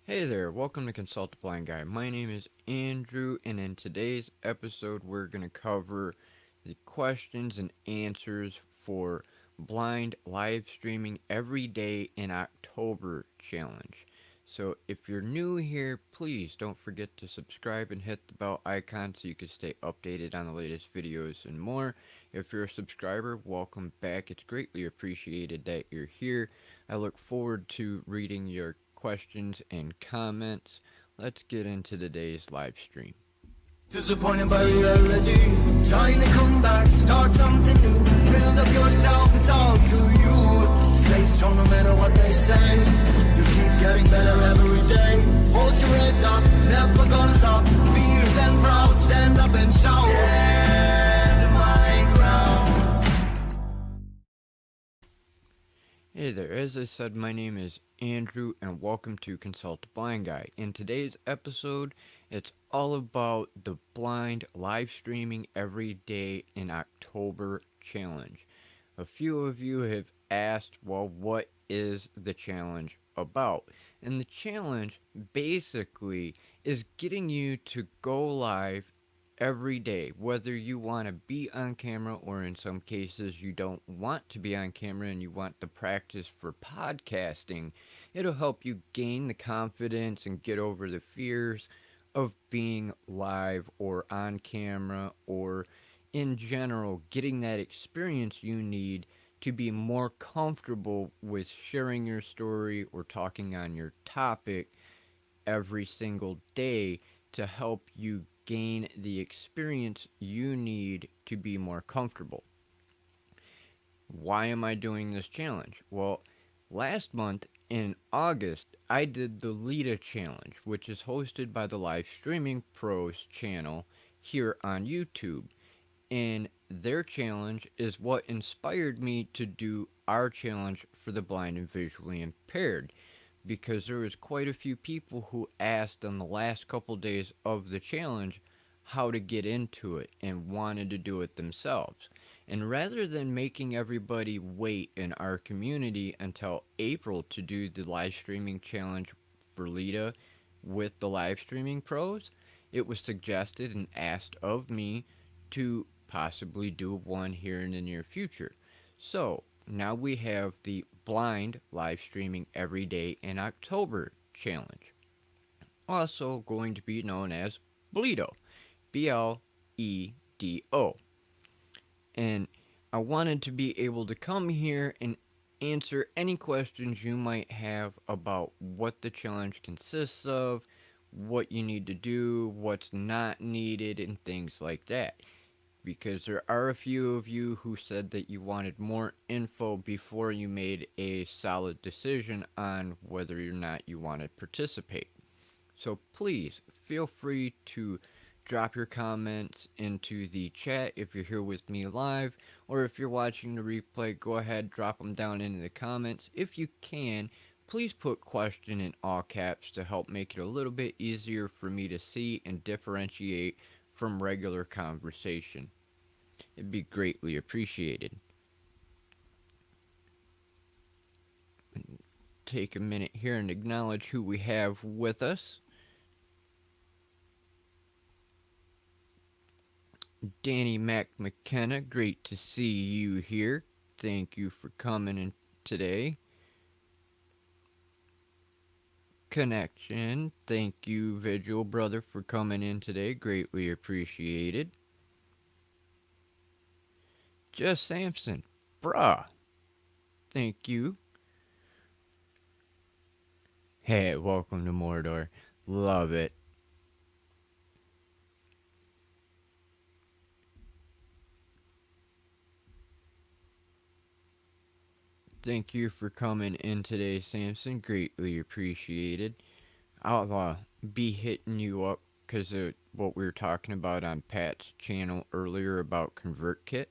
Hey there, welcome to Consult the Blind Guy. My name is Andrew, and in today's episode, we're going to cover the questions and answers for blind live streaming every day in October challenge. So, if you're new here, please don't forget to subscribe and hit the bell icon so you can stay updated on the latest videos and more. If you're a subscriber, welcome back. It's greatly appreciated that you're here. I look forward to reading your questions and comments. Let's get into today's live stream. Disappointed by reality, trying to come back, start something new, build up yourself, it's all to you. Stay strong no matter what they say, you keep getting better every day. Hold your head up, never gonna stop, fierce and proud, stand up and shout. Stand my ground. Hey there, as I said, my name is Andrew and welcome to Consult the Blind Guy. In today's episode, it's all about the blind live streaming every day in October challenge. A few of you have asked, well, what is the challenge about? And the challenge basically is getting you to go live every day, whether you want to be on camera or in some cases you don't want to be on camera and you want the practice for podcasting. It'll help you gain the confidence and get over the fears of being live or on camera, or in general getting that experience you need to be more comfortable with sharing your story or talking on your topic every single day to help you gain the experience you need to be more comfortable. Why am I doing this challenge? Well, last month in August, I did the Lita Challenge, which is hosted by the Live Streaming Pros channel here on YouTube. And their challenge is what inspired me to do our challenge for the blind and visually impaired, because there was quite a few people who asked on the last couple days of the challenge how to get into it and wanted to do it themselves. And rather than making everybody wait in our community until April to do the live streaming challenge for Lita with the live streaming pros, it was suggested and asked of me to possibly do one here in the near future. So now we have the blind live streaming every day in October challenge, also going to be known as Bledo, Bledo. And I wanted to be able to come here and answer any questions you might have about what the challenge consists of, what you need to do, what's not needed, and things like that. Because there are a few of you who said that you wanted more info before you made a solid decision on whether or not you want to participate. So please feel free to drop your comments into the chat if you're here with me live, or if you're watching the replay, go ahead, drop them down into the comments. If you can, please put question in all caps to help make it a little bit easier for me to see and differentiate from regular conversation. It'd be greatly appreciated. Take a minute here and acknowledge who we have with us. Danny Mac McKenna, great to see you here. Thank you for coming in today. Connection, thank you, Vigil Brother, for coming in today. Greatly appreciated. Jess Sampson, bruh, thank you. Hey, welcome to Mordor. Love it. Thank you for coming in today, Samson. Greatly appreciated. I'll be hitting you up because of what we were talking about on Pat's channel earlier about ConvertKit,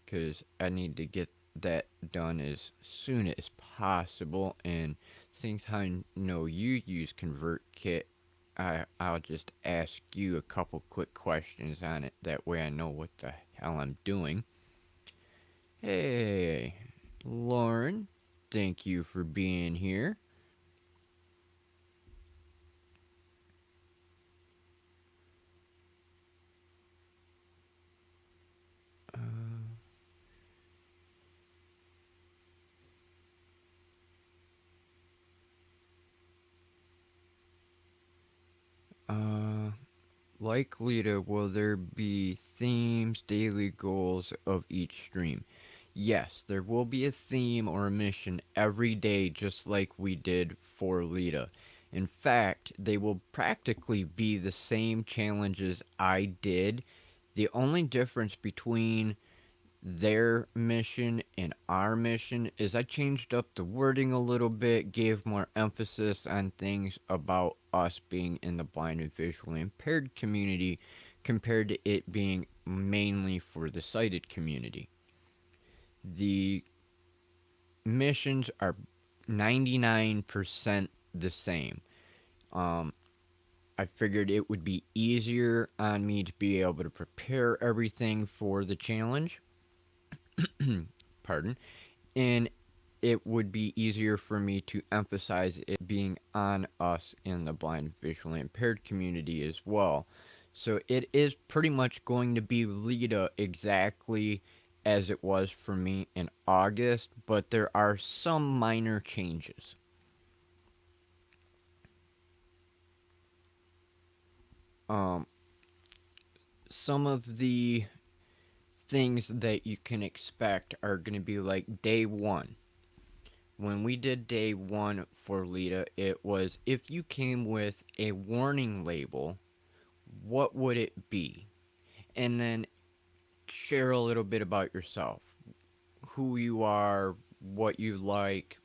because I need to get that done as soon as possible. And since I know you use ConvertKit, I'll just ask you a couple quick questions on it. That way I know what the hell I'm doing. Hey, Lauren, thank you for being here. like Lita, will there be themes, daily goals of each stream? Yes, there will be a theme or a mission every day, just like we did for Lita. In fact, they will practically be the same challenges I did. The only difference between their mission and our mission is I changed up the wording a little bit, gave more emphasis on things about us being in the blind and visually impaired community compared to it being mainly for the sighted community. The missions are 99% the same. Um, I figured it would be easier on me to be able to prepare everything for the challenge. Pardon. And it would be easier for me to emphasize it being on us in the blind visually impaired community as well. So it is pretty much going to be Lita exactly as it was for me in August, but there are some minor changes. Um, some of the things that you can expect are going to be like day one. When we did day one for Lita, it was if you came with a warning label, what would it be? And then share a little bit about yourself, who you are, what you like,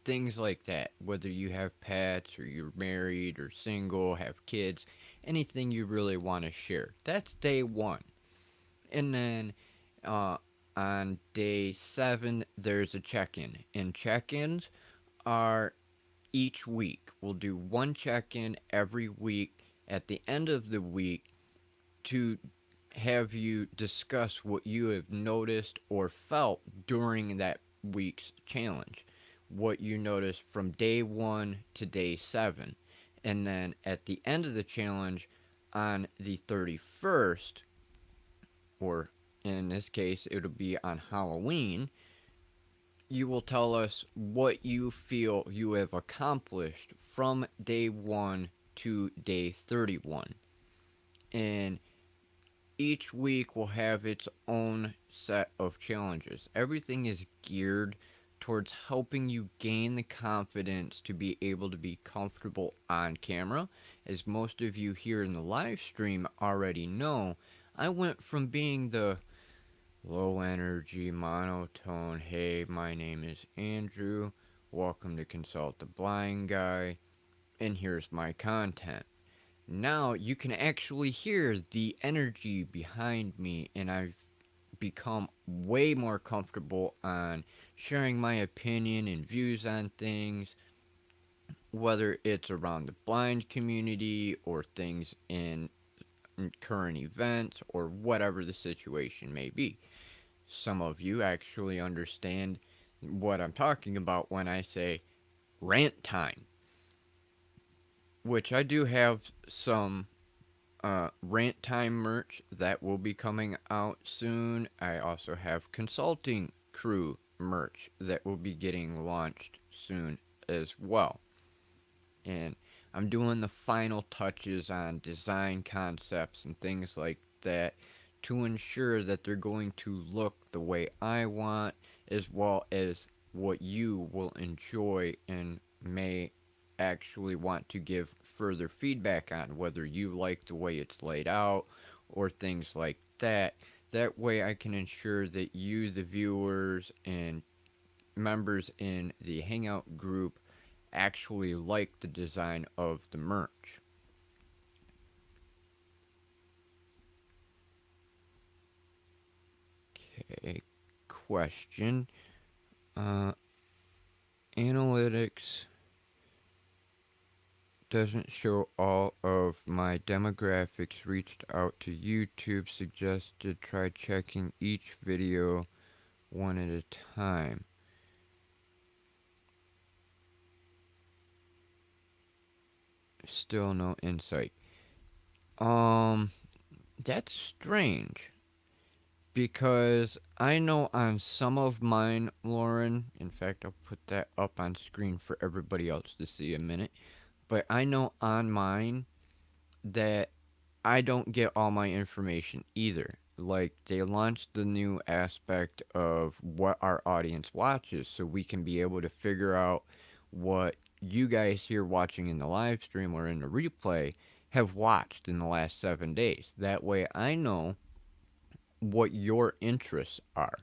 things like that. Whether you have pets or you're married or single, have kids, anything you really want to share. That's day one. And then uh, on day seven, there's a check in. And check ins are each week. We'll do one check in every week at the end of the week to have you discuss what you have noticed or felt during that week's challenge. What you noticed from day one to day seven. And then at the end of the challenge, on the 31st, or in this case, it'll be on Halloween, you will tell us what you feel you have accomplished from day 1 to day 31. And each week will have its own set of challenges. Everything is geared towards helping you gain the confidence to be able to be comfortable on camera. As most of you here in the live stream already know, I went from being the low energy, monotone, hey, my name is Andrew, welcome to Consult the Blind Guy, and here's my content. Now you can actually hear the energy behind me, and I've become way more comfortable on sharing my opinion and views on things, whether it's around the blind community or things in current events or whatever the situation may be. Some of you actually understand what I'm talking about when I say rant time, which I do have some rant time merch that will be coming out soon. I also have consulting crew merch that will be getting launched soon as well. And I'm doing the final touches on design concepts and things like that to ensure that they're going to look the way I want, as well as what you will enjoy and may actually want to give further feedback on, whether you like the way it's laid out or things like that. That way I can ensure that you, the viewers and members in the Hangout group, actually like the design of the merch. Okay, question. Uh, Analytics doesn't show all of my demographics. Reached out to YouTube, suggested try checking each video one at a time. Still no insight. That's strange. Because I know on some of mine, Lauren, in fact, I'll put that up on screen for everybody else to see a minute. But I know on mine that I don't get all my information either. Like, they launched the new aspect of what our audience watches so we can be able to figure out what you guys here watching in the live stream or in the replay have watched in the last 7 days. That way I know what your interests are.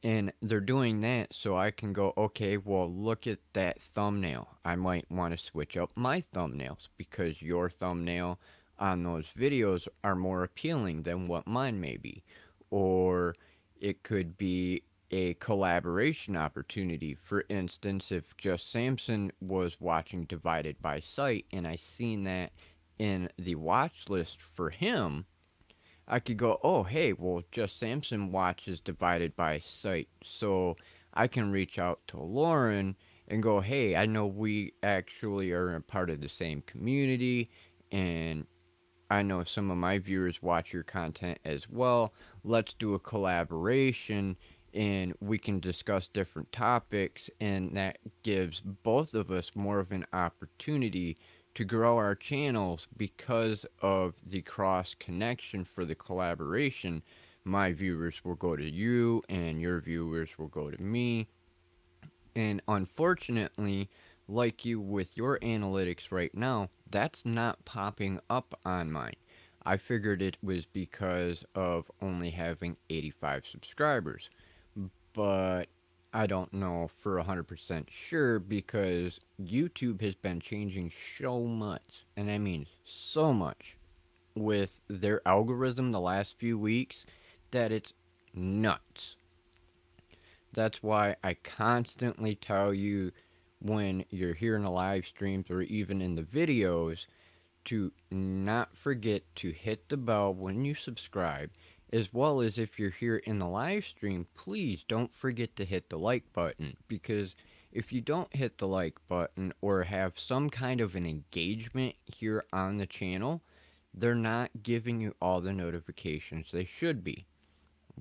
And they're doing that so I can go, okay, well, look at that thumbnail. I might want to switch up my thumbnails because your thumbnail on those videos are more appealing than what mine may be. Or it could be a collaboration opportunity. For instance, if Just Samson was watching Divided by Sight and I seen that in the watch list for him, I could go, oh, hey, well, Just Samson watches Divided by Sight. So I can reach out to Lauren and go, hey, I know we actually are a part of the same community, and I know some of my viewers watch your content as well. Let's do a collaboration and we can discuss different topics, and that gives both of us more of an opportunity to grow our channels because of the cross connection for the collaboration. My viewers will go to you, and your viewers will go to me, and unfortunately, like you with your analytics right now, that's not popping up on mine. I figured it was because of only having 85 subscribers, but I don't know for 100% sure because YouTube has been changing so much, and I mean so much, with their algorithm the last few weeks that it's nuts. That's why I constantly tell you when you're here in the live streams or even in the videos to not forget to hit the bell when you subscribe, as well as if you're here in the live stream, please don't forget to hit the like button, because if you don't hit the like button or have some kind of an engagement here on the channel, they're not giving you all the notifications they should be.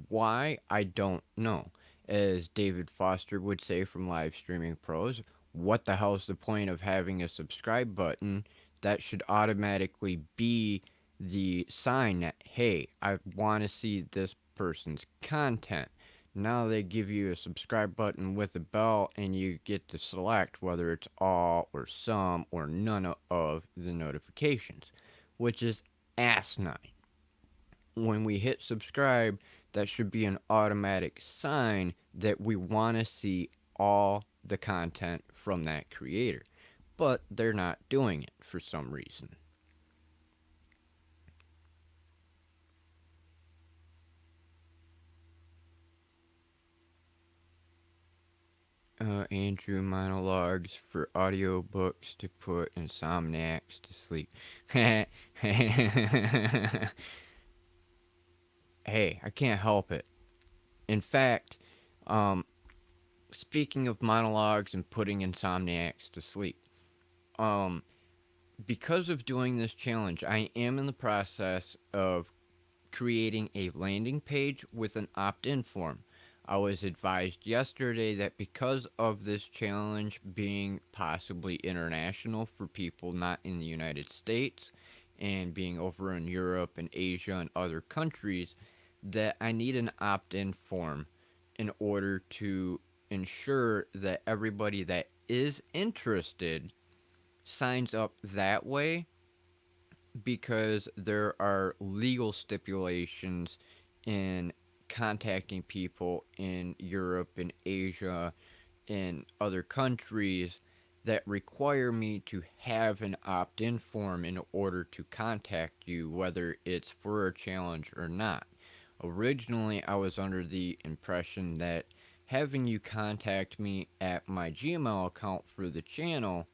Why? I don't know. As David Foster would say from Live Streaming Pros, what the hell's the point of having a subscribe button? That should automatically be the sign that, hey, I want to see this person's content. Now they give you a subscribe button with a bell, and you get to select whether it's all or some or none of the notifications, which is asinine. When we hit subscribe, that should be an automatic sign that we want to see all the content from that creator. But they're not doing it for some reason. Andrew monologues for audiobooks to put insomniacs to sleep. Hey, I can't help it. In fact, um, speaking of monologues and putting insomniacs to sleep, um, because of doing this challenge, I am in the process of creating a landing page with an opt-in form. I was advised yesterday that because of this challenge being possibly international for people not in the United States and being over in Europe and Asia and other countries, that I need an opt-in form in order to ensure that everybody that is interested signs up that way, because there are legal stipulations in contacting people in Europe and Asia and other countries that require me to have an opt-in form in order to contact you, whether it's for a challenge or not. Originally, I was under the impression that having you contact me at my Gmail account for the channel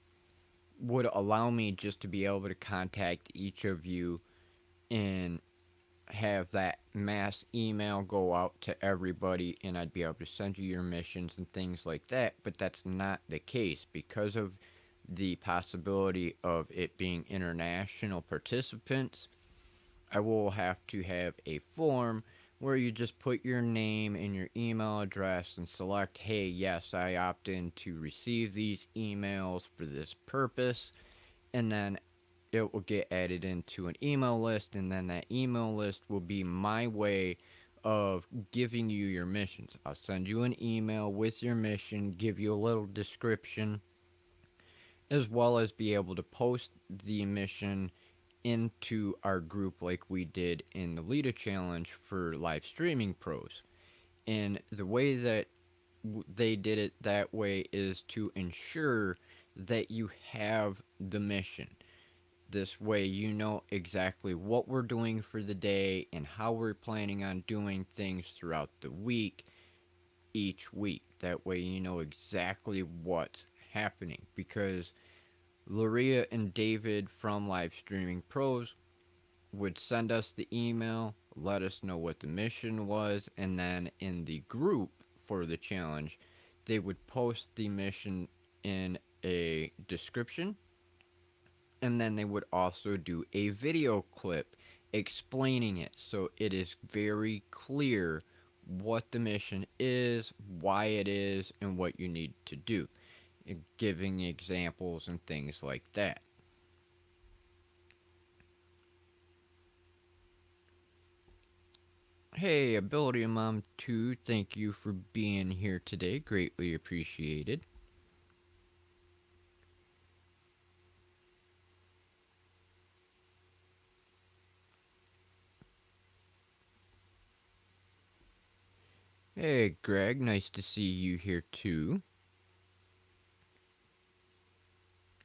would allow me just to be able to contact each of you and have that mass email go out to everybody, and I'd be able to send you your missions and things like that. But that's not the case because of the possibility of it being international participants. I will have to have a form where you just put your name and your email address and select, hey, yes, I opt in to receive these emails for this purpose, and then it will get added into an email list, and then that email list will be my way of giving you your missions. I'll send you an email with your mission, give you a little description, as well as be able to post the mission into our group like we did in the Lita challenge for live streaming pros. And the way that they did it that way is to ensure that you have the mission. This way, you know exactly what we're doing for the day and how we're planning on doing things throughout the week, each week. That way, you know exactly what's happening. Because Luria and David from Live Streaming Pros would send us the email, let us know what the mission was, and then in the group for the challenge, they would post the mission in a description, and then they would also do a video clip explaining it, so it is very clear what the mission is, why it is, and what you need to do, giving examples and things like that. Hey, Ability Mom 2, thank you for being here today. Greatly appreciated. Hey, Greg, nice to see you here too.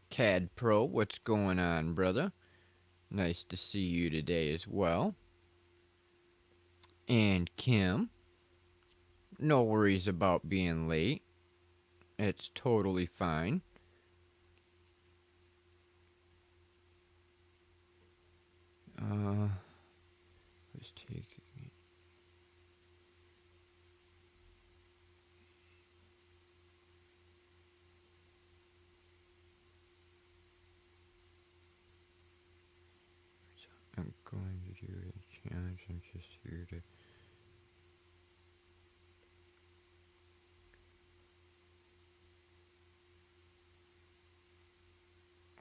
Cad Pro, what's going on, brother? Nice to see you today as well. And Kim, no worries about being late. It's totally fine. Let's take it. I'm going to do a challenge. I'm just here to.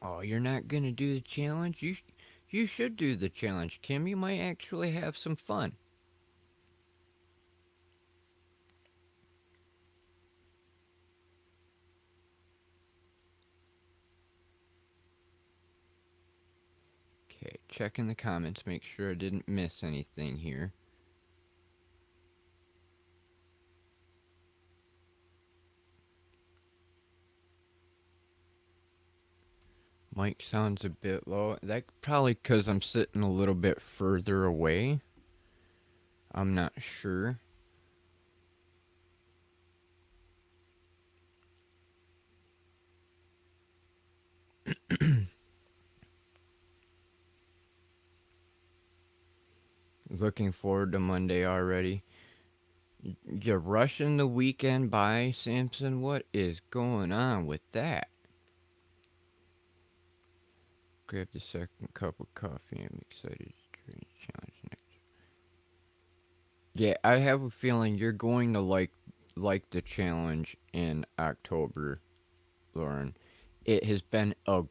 Oh, you're not gonna do the challenge? You should do the challenge, Kim. You might actually have some fun. Okay, checking the comments, make sure I didn't miss anything here. Mic sounds a bit low. That probably because I'm sitting a little bit further away. I'm not sure. Looking forward to Monday already. You're rushing the weekend by, Samson? What is going on with that? Grab the second cup of coffee. I'm excited to try the challenge next. Yeah, I have a feeling you're going to like the challenge in October, Lauren. It has been a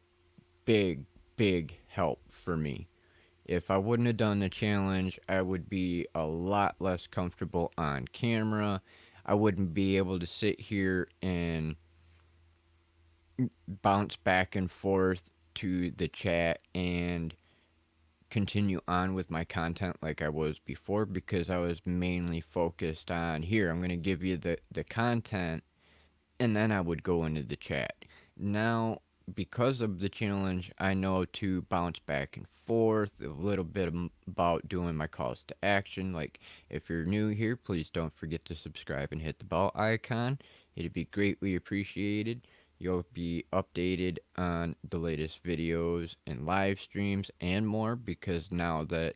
big, big help for me. If I wouldn't have done the challenge, I would be a lot less comfortable on camera. I wouldn't be able to sit here and bounce back and forth to the chat and continue on with my content like I was before, because I was mainly focused on here, I'm going to give you the content, and then I would go into the chat. Now, because of the challenge, I know to bounce back and forth a little bit about doing my calls to action. Like, if you're new here, please don't forget to subscribe and hit the bell icon. It'd be greatly appreciated. You'll be updated on the latest videos and live streams and more, because now that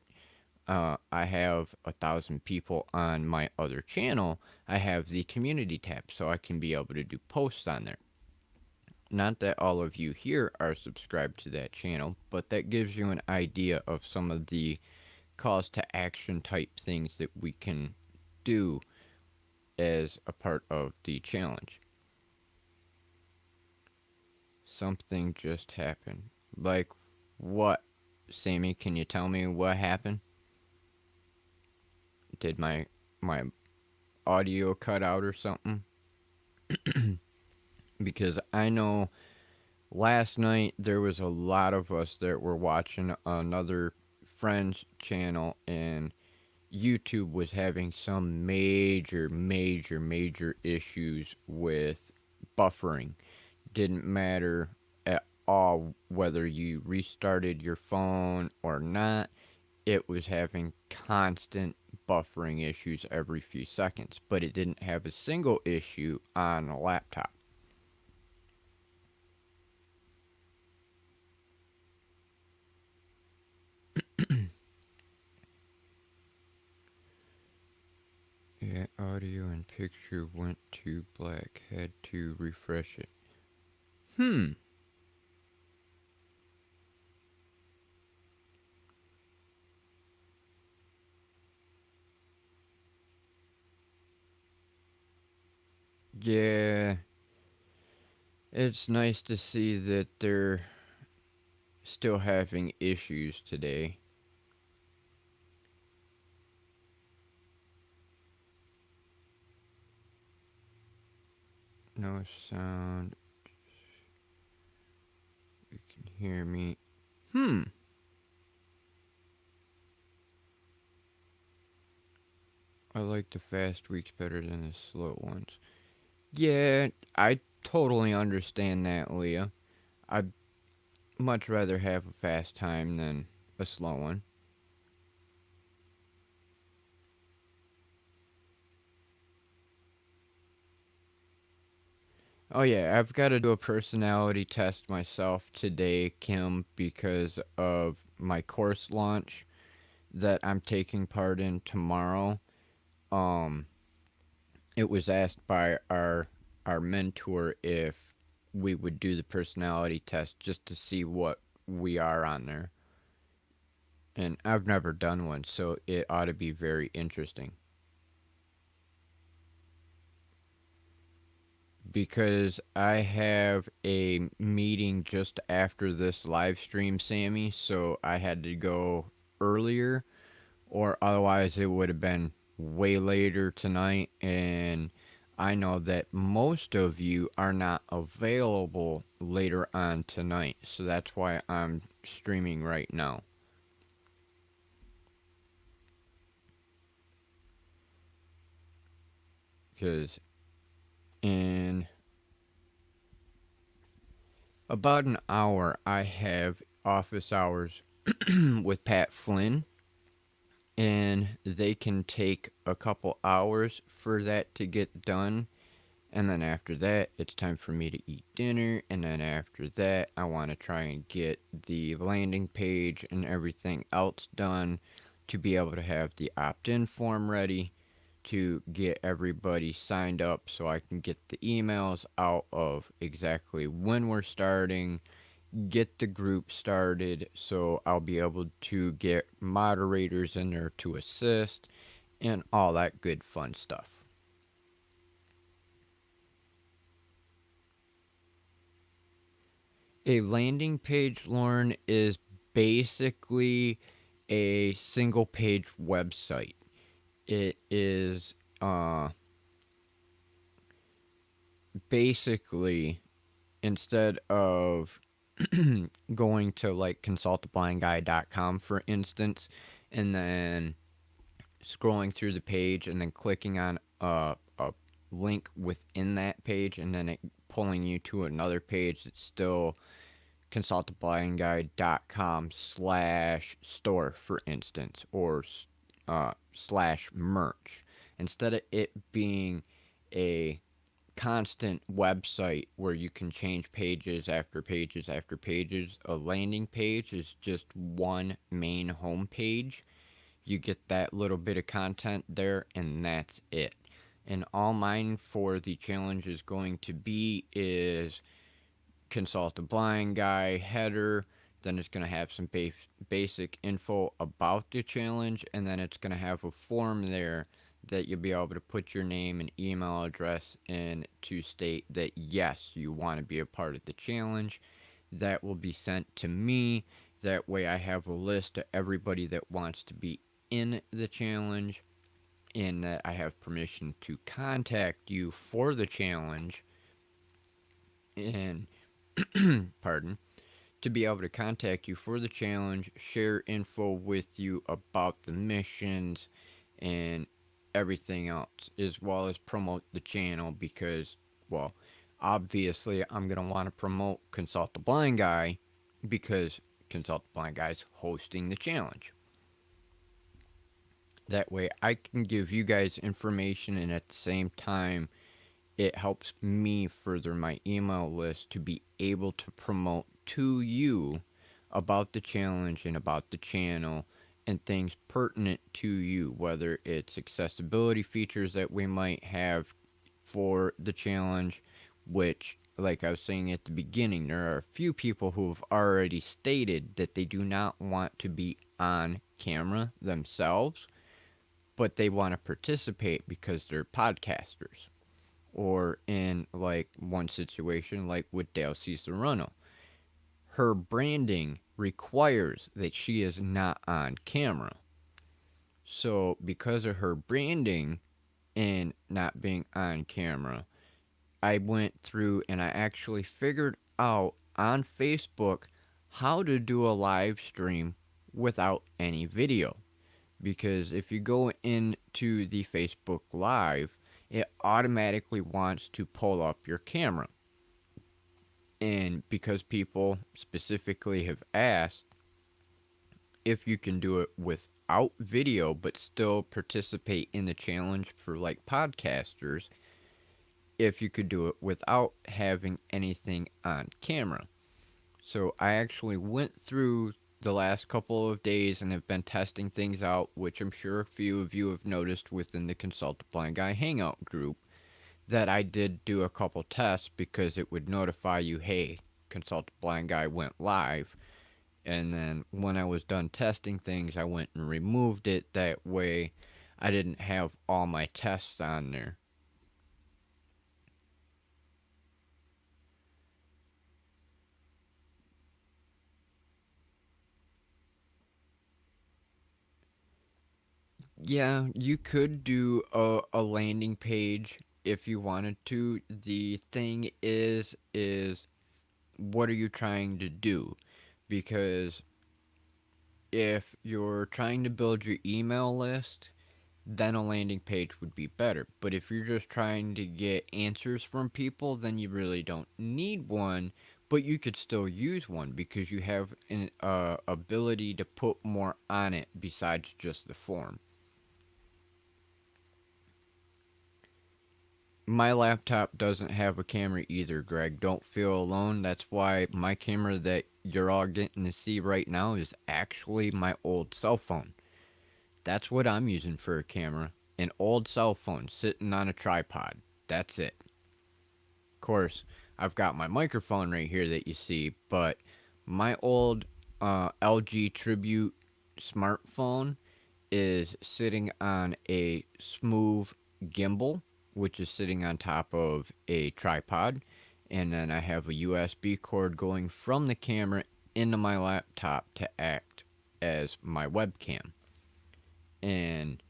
I have 1,000 people on my other channel, I have the community tab, so I can be able to do posts on there. Not that all of you here are subscribed to that channel, but that gives you an idea of some of the calls to action type things that we can do as a part of the challenge. Something just happened. Like What, Sammy? Can you tell me what happened? Did my audio cut out or something? Because I know last night there was a lot of us that were watching another friend's channel, and YouTube was having some major issues with buffering. Didn't matter at all whether you restarted your phone or not, it was having constant buffering issues every few seconds, but it didn't have a single issue on a laptop. Yeah, audio and picture went to black. Had to refresh it. Hmm. Yeah, it's nice to see that they're still having issues today. No sound. You can hear me. Hmm. I like the fast weeks better than the slow ones. Yeah, I totally understand that, Leah. I'd much rather have a fast time than a slow one. Oh yeah, I've got to do a personality test myself today, Kim, because of my course launch that I'm taking part in tomorrow. Um, it was asked by our mentor if we would do the personality test just to see what we are on there. And I've never done one, so it ought to be very interesting. Because I have a meeting just after this live stream, Sammy, so I had to go earlier, or otherwise it would have been way later tonight. And I know that most of you are not available later on tonight, so that's why I'm streaming right now. Because in about an hour, I have office hours with Pat Flynn, and they can take a couple hours for that to get done. And then after that, it's time for me to eat dinner. And then after that, I want to try and get the landing page and everything else done to be able to have the opt in form ready to get everybody signed up so I can get the emails out of exactly when we're starting, get the group started so I'll be able to get moderators in there to assist and all that good fun stuff. A landing page, Lauren, is basically a single page website. It is basically, instead of going to like consulttheblindguy.com, for instance, and then scrolling through the page and then clicking on a link within that page and then it pulling you to another page that's still consulttheblindguy.com slash store, for instance, or slash merch. Instead of it being a constant website where you can change pages after pages after pages, a landing page is just one main home page. You get that little bit of content there, and that's it. And all mine for the challenge is going to be is consult a blind guy header. Then it's going to have some basic info about the challenge, and then it's going to have a form there that you'll be able to put your name and email address in to state that yes, you want to be a part of the challenge. That will be sent to me. That way, I have a list of everybody that wants to be in the challenge, and that I have permission to contact you for the challenge. And, pardon, to be able to contact you for the challenge, share info with you about the missions and everything else, as well as promote the channel because, well, obviously, I'm going to want to promote Consult the Blind Guy because Consult the Blind Guy's hosting the challenge. That way, I can give you guys information, and at the same time, it helps me further my email list to be able to promote to you about the challenge and about the channel and things pertinent to you, whether it's accessibility features that we might have for the challenge, which, like I was saying at the beginning, there are a few people who have already stated that they do not want to be on camera themselves, but they want to participate because they're podcasters. Or in like one situation, like with Dale Serrano, her branding requires that she is not on camera. So, because of her branding and not being on camera, I went through and I actually figured out on Facebook how to do a live stream without any video. Because if you go into the Facebook Live, it automatically wants to pull up your camera. And because people specifically have asked if you can do it without video but still participate in the challenge for like podcasters, if you could do it without having anything on camera. So I actually went through the last couple of days and have been testing things out, which I'm sure a few of you have noticed within the Consult the Blind Guy Hangout group, that I did do a couple tests because it would notify you, hey, Consult the Blind Guy went live. And then when I was done testing things, I went and removed it. That way I didn't have all my tests on there. Yeah, you could do a landing page if you wanted to. The thing is what are you trying to do? Because if you're trying to build your email list, then a landing page would be better. But if you're just trying to get answers from people, then you really don't need one. But you could still use one because you have an ability to put more on it besides just the form. My laptop doesn't have a camera either, Greg. Don't feel alone. That's why my camera that you're all getting to see right now is actually my old cell phone. That's what I'm using for a camera. An old cell phone sitting on a tripod. That's it. Of course, I've got my microphone right here that you see, but my old LG Tribute smartphone is sitting on a smooth gimbal, which is sitting on top of a tripod. And then I have a USB cord going from the camera into my laptop to act as my webcam. And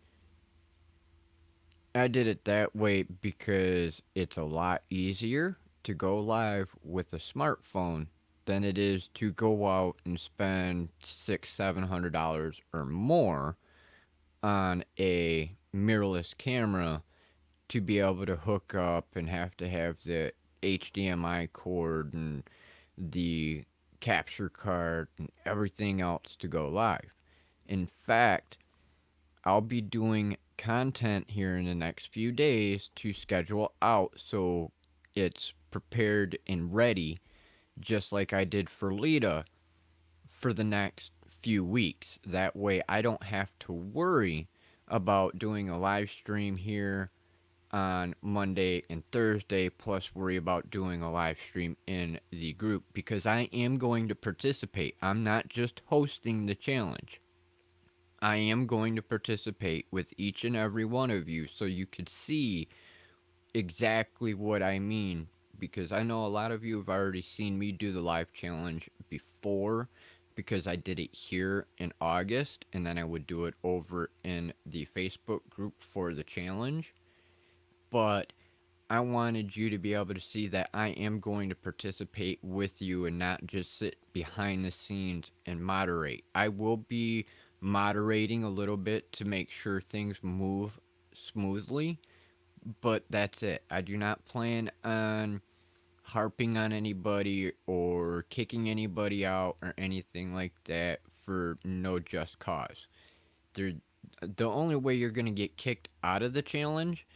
I did it that way because it's a lot easier to go live with a smartphone than it is to go out and spend $700 or more on a mirrorless camera to be able to hook up and have to have the HDMI cord and the capture card and everything else to go live. In fact, I'll be doing content here in the next few days to schedule out so it's prepared and ready, just like I did for Lita for the next few weeks. That way, I don't have to worry about doing a live stream here on Monday and Thursday, plus worry about doing a live stream in the group because I am going to participate. I'm not just hosting the challenge. I am going to participate with each and every one of you so you could see exactly what I mean because I know a lot of you have already seen me do the live challenge before, because I did it here in August, and then I would do it over in the Facebook group for the challenge. But I wanted you to be able to see that I am going to participate with you and not just sit behind the scenes and moderate. I will be moderating a little bit to make sure things move smoothly, but that's it. I do not plan on harping on anybody or kicking anybody out or anything like that for no just cause. There, the only way you're going to get kicked out of the challenge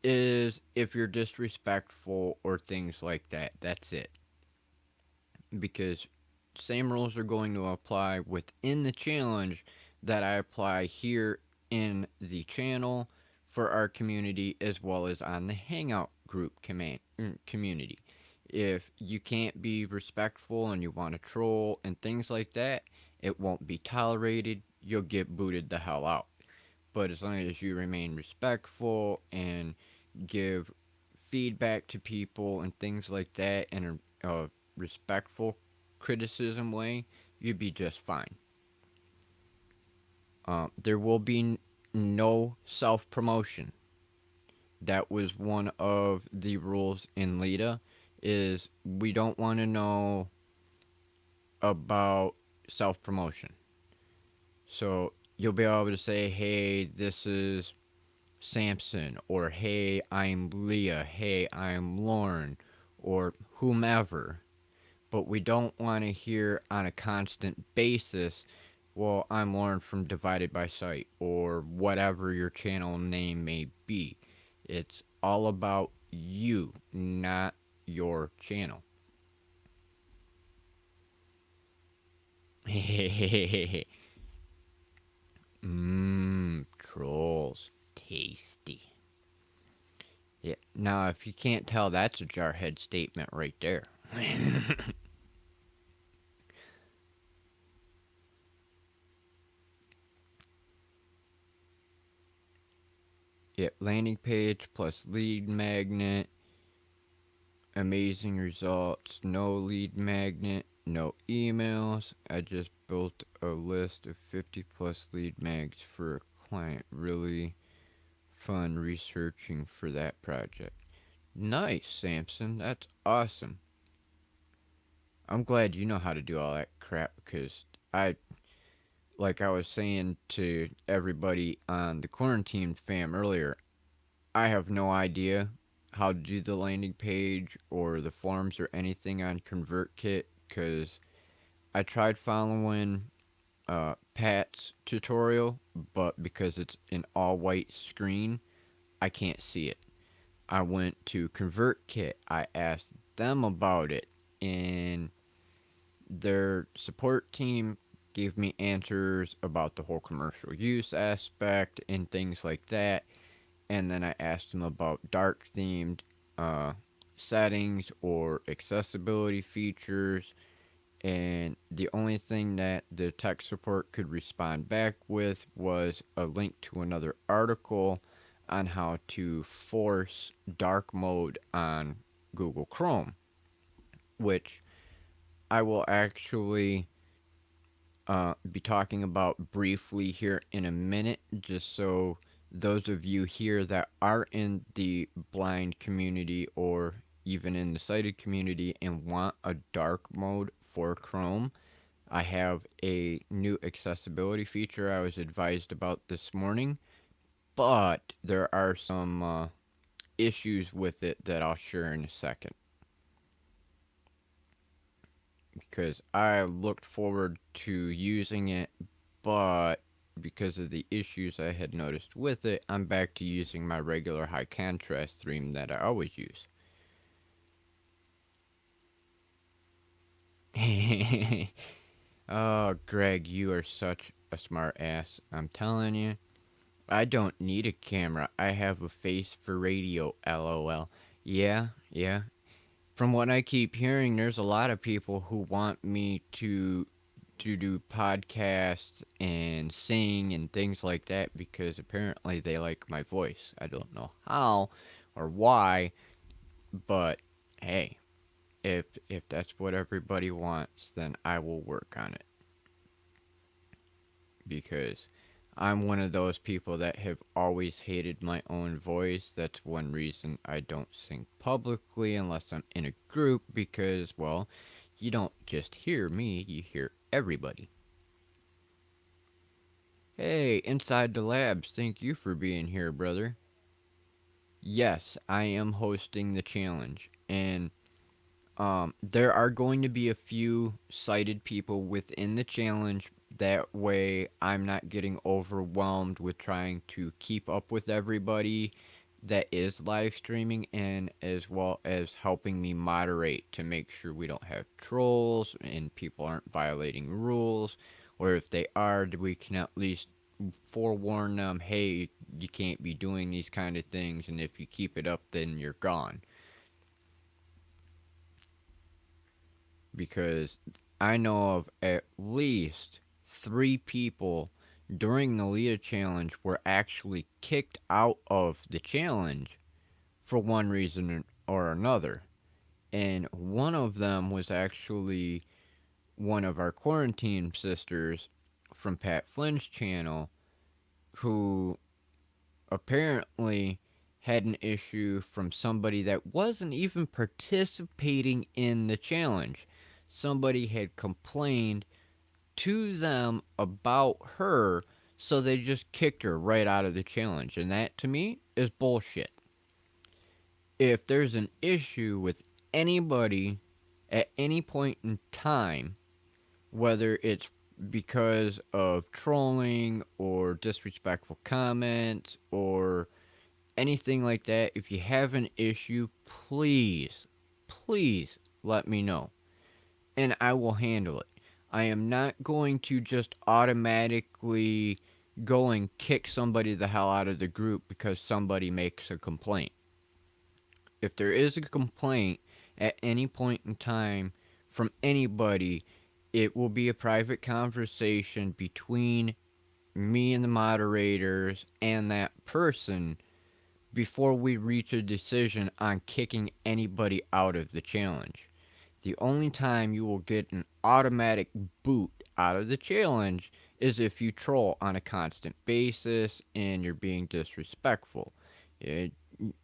is if you're disrespectful or things like that. That's it. Because same rules are going to apply within the challenge that I apply here in the channel for our community as well as on the Hangout group community. If you can't be respectful and you want to troll and things like that, it won't be tolerated. You'll get booted the hell out. But as long as you remain respectful and give feedback to people and things like that in a respectful criticism way, you'd be just fine. There will be no self promotion. That was one of the rules in Lita. Is we don't want to know about self promotion. So you'll be able to say, "Hey, this is Samson," or "Hey, I'm Leah," "Hey, I'm Lauren," or whomever. But we don't want to hear on a constant basis, "Well, I'm Lauren from Divided by Sight," or whatever your channel name may be. It's all about you, not your channel. Trolls. Tasty. Yeah. Now, if you can't tell, that's a jarhead statement right there. Yep, landing page plus lead magnet. Amazing results. No lead magnet. No emails. I just built a list of 50 plus lead mags for a client. Really fun researching for that project. Nice, Samson. That's awesome. I'm glad you know how to do all that crap because like I was saying to everybody on the quarantine fam earlier, I have no idea how to do the landing page or the forms or anything on ConvertKit because I tried following Pat's tutorial, but because it's an all white screen, I can't see it. I went to ConvertKit, I asked them about it, and their support team gave me answers about the whole commercial use aspect and things like that. And then I asked them about dark themed uh, settings or accessibility features. And the only thing that the tech support could respond back with was a link to another article on how to force dark mode on Google Chrome, which I will actually be talking about briefly here in a minute, just so those of you here that are in the blind community or even in the sighted community and want a dark mode for Chrome, I have a new accessibility feature I was advised about this morning, but there are some issues with it that I'll share in a second. Because I looked forward to using it, but because of the issues I had noticed with it, I'm back to using my regular high contrast theme that I always use. Oh, Greg, you are such a smart ass. I'm telling you, I don't need a camera. I have a face for radio, lol. Yeah, yeah. From what I keep hearing, there's a lot of people who want me to do podcasts and sing and things like that because apparently they like my voice. I don't know how or why, but hey, if that's what everybody wants, then I will work on it. because I'm one of those people that have always hated my own voice. That's one reason I don't sing publicly unless I'm in a group because, well, you don't just hear me, you hear everybody. Hey, Inside the Labs, thank you for being here, brother. Yes, I am hosting the challenge, and there are going to be a few sighted people within the challenge. That way, I'm not getting overwhelmed with trying to keep up with everybody that is live streaming, and as well as helping me moderate to make sure we don't have trolls and people aren't violating rules, or if they are, we can at least forewarn them, hey, you can't be doing these kind of things, and if you keep it up, then you're gone. Because I know of at least 3 people during the Lita challenge were actually kicked out of the challenge for one reason or another. And one of them was actually one of our quarantine sisters from Pat Flynn's channel who apparently had an issue from somebody that wasn't even participating in the challenge. Somebody had complained to them about her, so they just kicked her right out of the challenge. And that, to me, is bullshit. If there's an issue with anybody at any point in time, whether it's because of trolling or disrespectful comments or anything like that, if you have an issue, please let me know and I will handle it. I am not going to just automatically go and kick somebody the hell out of the group because somebody makes a complaint. If there is a complaint at any point in time from anybody, it will be a private conversation between me and the moderators and that person before we reach a decision on kicking anybody out of the challenge. The only time you will get an automatic boot out of the challenge is if you troll on a constant basis and you're being disrespectful. It,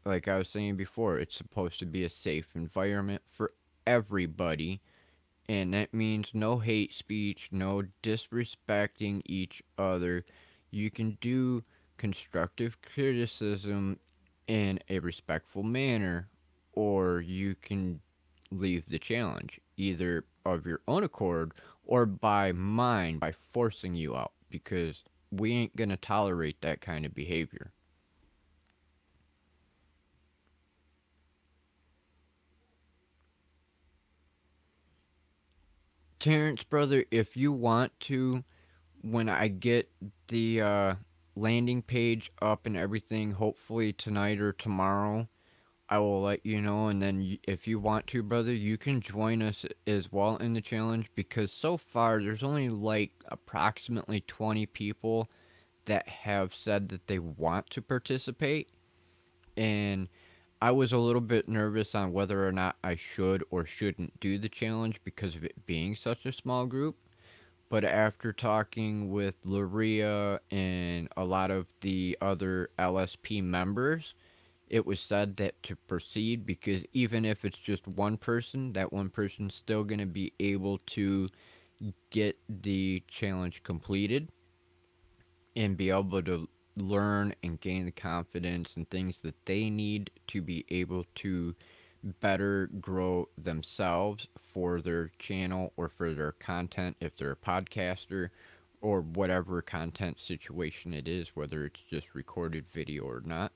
like I was saying before, it's supposed to be a safe environment for everybody, and that means no hate speech, no disrespecting each other. You can do constructive criticism in a respectful manner, or you can leave the challenge, either of your own accord or by mine, by forcing you out, because we ain't gonna tolerate that kind of behavior. Terrence, brother, if you want to, when I get the landing page up and everything, hopefully tonight or tomorrow, I will let you know. And then, if you want to, brother, you can join us as well in the challenge because so far there's only like approximately 20 people that have said that they want to participate. And I was a little bit nervous on whether or not I should or shouldn't do the challenge because of it being such a small group. But after talking with Luria and a lot of the other LSP members, it was said that to proceed because even if it's just one person, that one person's still going to be able to get the challenge completed and be able to learn and gain the confidence and things that they need to be able to better grow themselves for their channel or for their content if they're a podcaster or whatever content situation it is, whether it's just recorded video or not.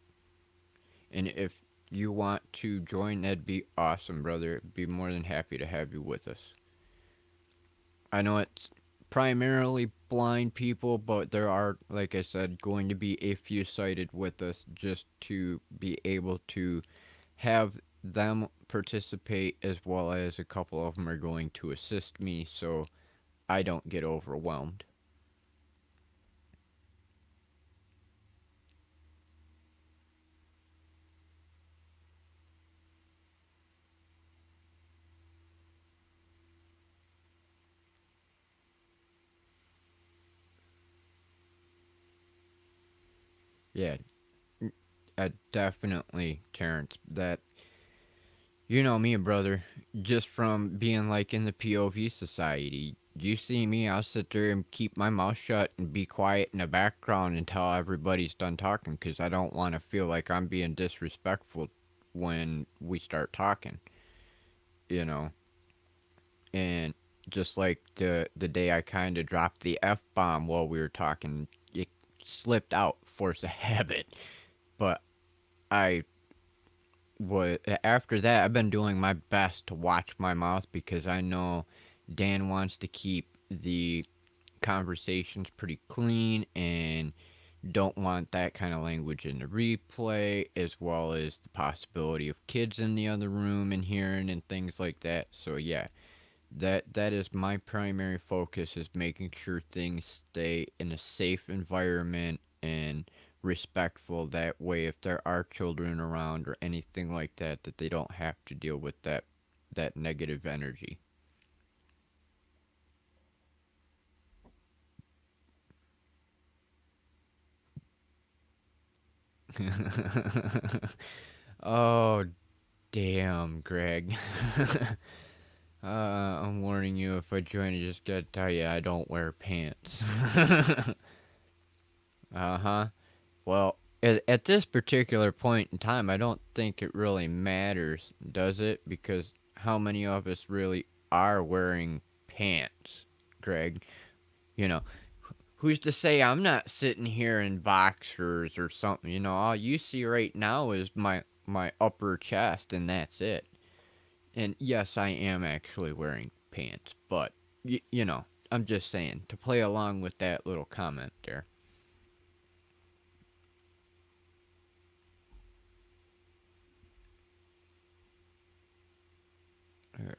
And if you want to join, that'd be awesome, brother. Be more than happy to have you with us. I know it's primarily blind people, but there are, like I said, going to be a few sighted with us just to be able to have them participate, as well as a couple of them are going to assist me so I don't get overwhelmed. Yeah, definitely, Terrence. That you know me, brother. Just from being like in the POV society, you see me, I'll sit there and keep my mouth shut and be quiet in the background until everybody's done talking because I don't want to feel like I'm being disrespectful when we start talking, you know. And just like the day I kind of dropped the F bomb while we were talking, it slipped out, force of habit. But I was after that, I've been doing my best to watch my mouth because I know Dan wants to keep the conversations pretty clean and don't want that kind of language in the replay, as well as the possibility of kids in the other room and hearing and things like that. So yeah, that is my primary focus, is making sure things stay in a safe environment and respectful. That way, if there are children around or anything like that, that they don't have to deal with that negative energy. Oh, damn, Greg. I'm warning you, if I join, I just gotta tell you, I don't wear pants. Uh huh. Well, at this particular point in time, I don't think it really matters, does it? Because how many of us really are wearing pants, Greg? You know, who's to say I'm not sitting here in boxers or something? You know, all you see right now is my upper chest, and that's it. And yes, I am actually wearing pants, but you know, I'm just saying to play along with that little comment there. All right.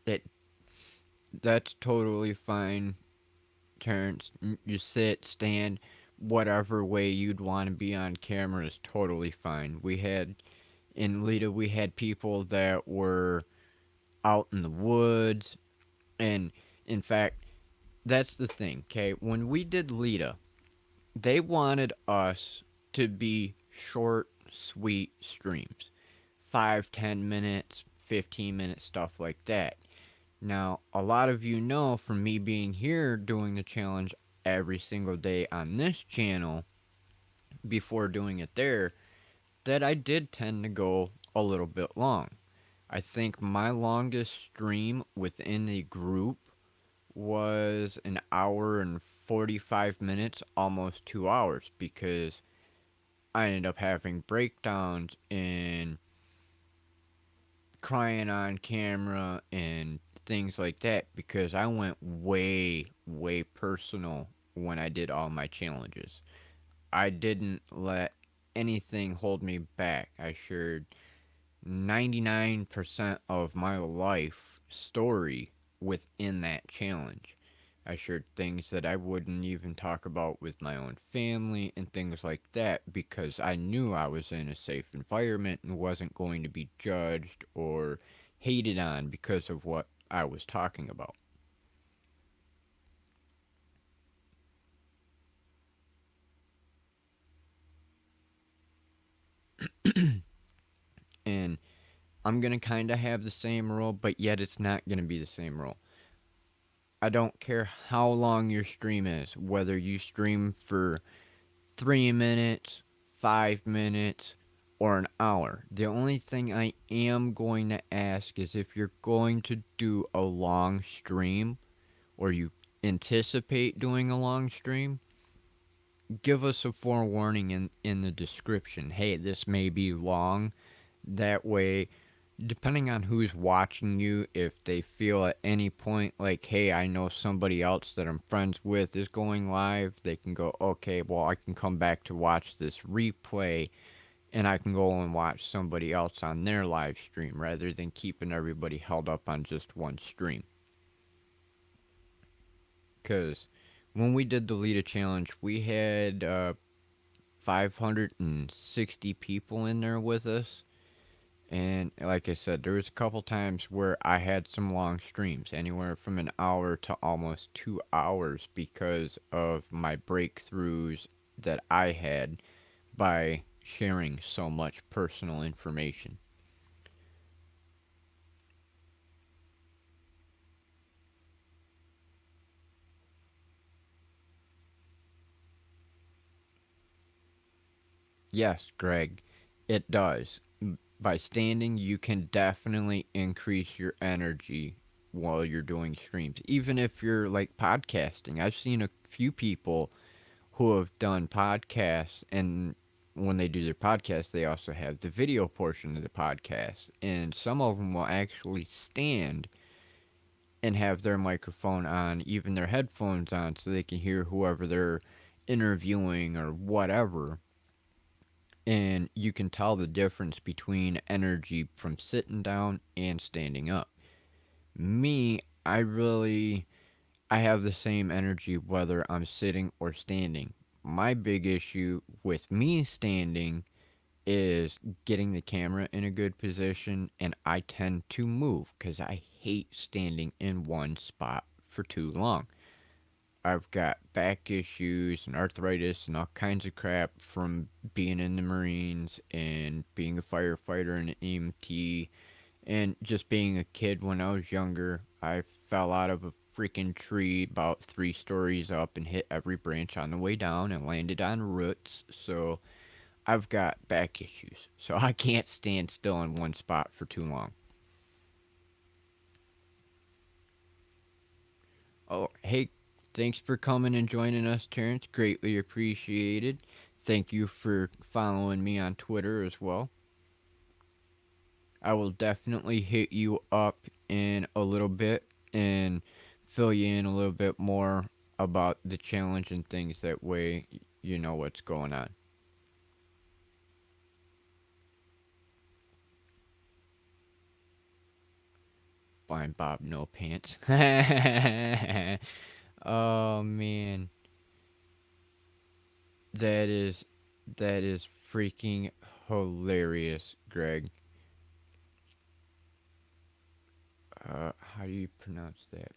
That that's totally fine, Terrence. You sit, stand, whatever way you'd want to be on camera is totally fine. We had in Lita, we had people that were out in the woods, and in fact, that's the thing. Okay, when we did Lita, they wanted us to be short, sweet streams, 5, 10 minutes, 15-minute stuff like that. Now, a lot of you know from me being here doing the challenge every single day on this channel before doing it there, that I did tend to go a little bit long. I think my longest stream within the group was an hour and 45 minutes, almost 2 hours, because I ended up having breakdowns and crying on camera and things like that because I went way, way personal when I did all my challenges. I didn't let anything hold me back. I shared 99% of my life story within that challenge. I shared things that I wouldn't even talk about with my own family and things like that because I knew I was in a safe environment and wasn't going to be judged or hated on because of what I was talking about. And I'm going to kind of have the same rule, but yet it's not going to be the same rule. I don't care how long your stream is, whether you stream for 3 minutes, 5 minutes, or an hour. The only thing I am going to ask is if you're going to do a long stream or you anticipate doing a long stream, give us a forewarning in the description. Hey, this may be long. That way, depending on who's watching you, if they feel at any point like, hey, I know somebody else that I'm friends with is going live, they can go, okay, well, I can come back to watch this replay and I can go and watch somebody else on their live stream rather than keeping everybody held up on just one stream. Because when we did the Lita challenge, we had 560 people in there with us. And like I said, there was a couple times where I had some long streams, anywhere from an hour to almost 2 hours, because of my breakthroughs that I had by sharing so much personal information. Yes, Greg, it does. By standing, you can definitely increase your energy while you're doing streams. Even if you're like podcasting, I've seen a few people who have done podcasts, and when they do their podcast, they also have the video portion of the podcast. And some of them will actually stand and have their microphone on, even their headphones on, so they can hear whoever they're interviewing or whatever. And you can tell the difference between energy from sitting down and standing up. Me, I have the same energy whether I'm sitting or standing. My big issue with me standing is getting the camera in a good position, and I tend to move because I hate standing in one spot for too long. I've got back issues and arthritis and all kinds of crap from being in the Marines and being a firefighter and an EMT and just being a kid when I was younger. I fell out of a freaking tree about 3 stories up and hit every branch on the way down and landed on roots. So I've got back issues. So I can't stand still in one spot for too long. Oh, hey, thanks for coming and joining us, Terrence. Greatly appreciated. Thank you for following me on Twitter as well. I will definitely hit you up in a little bit and fill you in a little bit more about the challenge and things. That way you know what's going on. Blind Bob No Pants. Oh man, that is that is freaking hilarious, Greg. How do you pronounce that?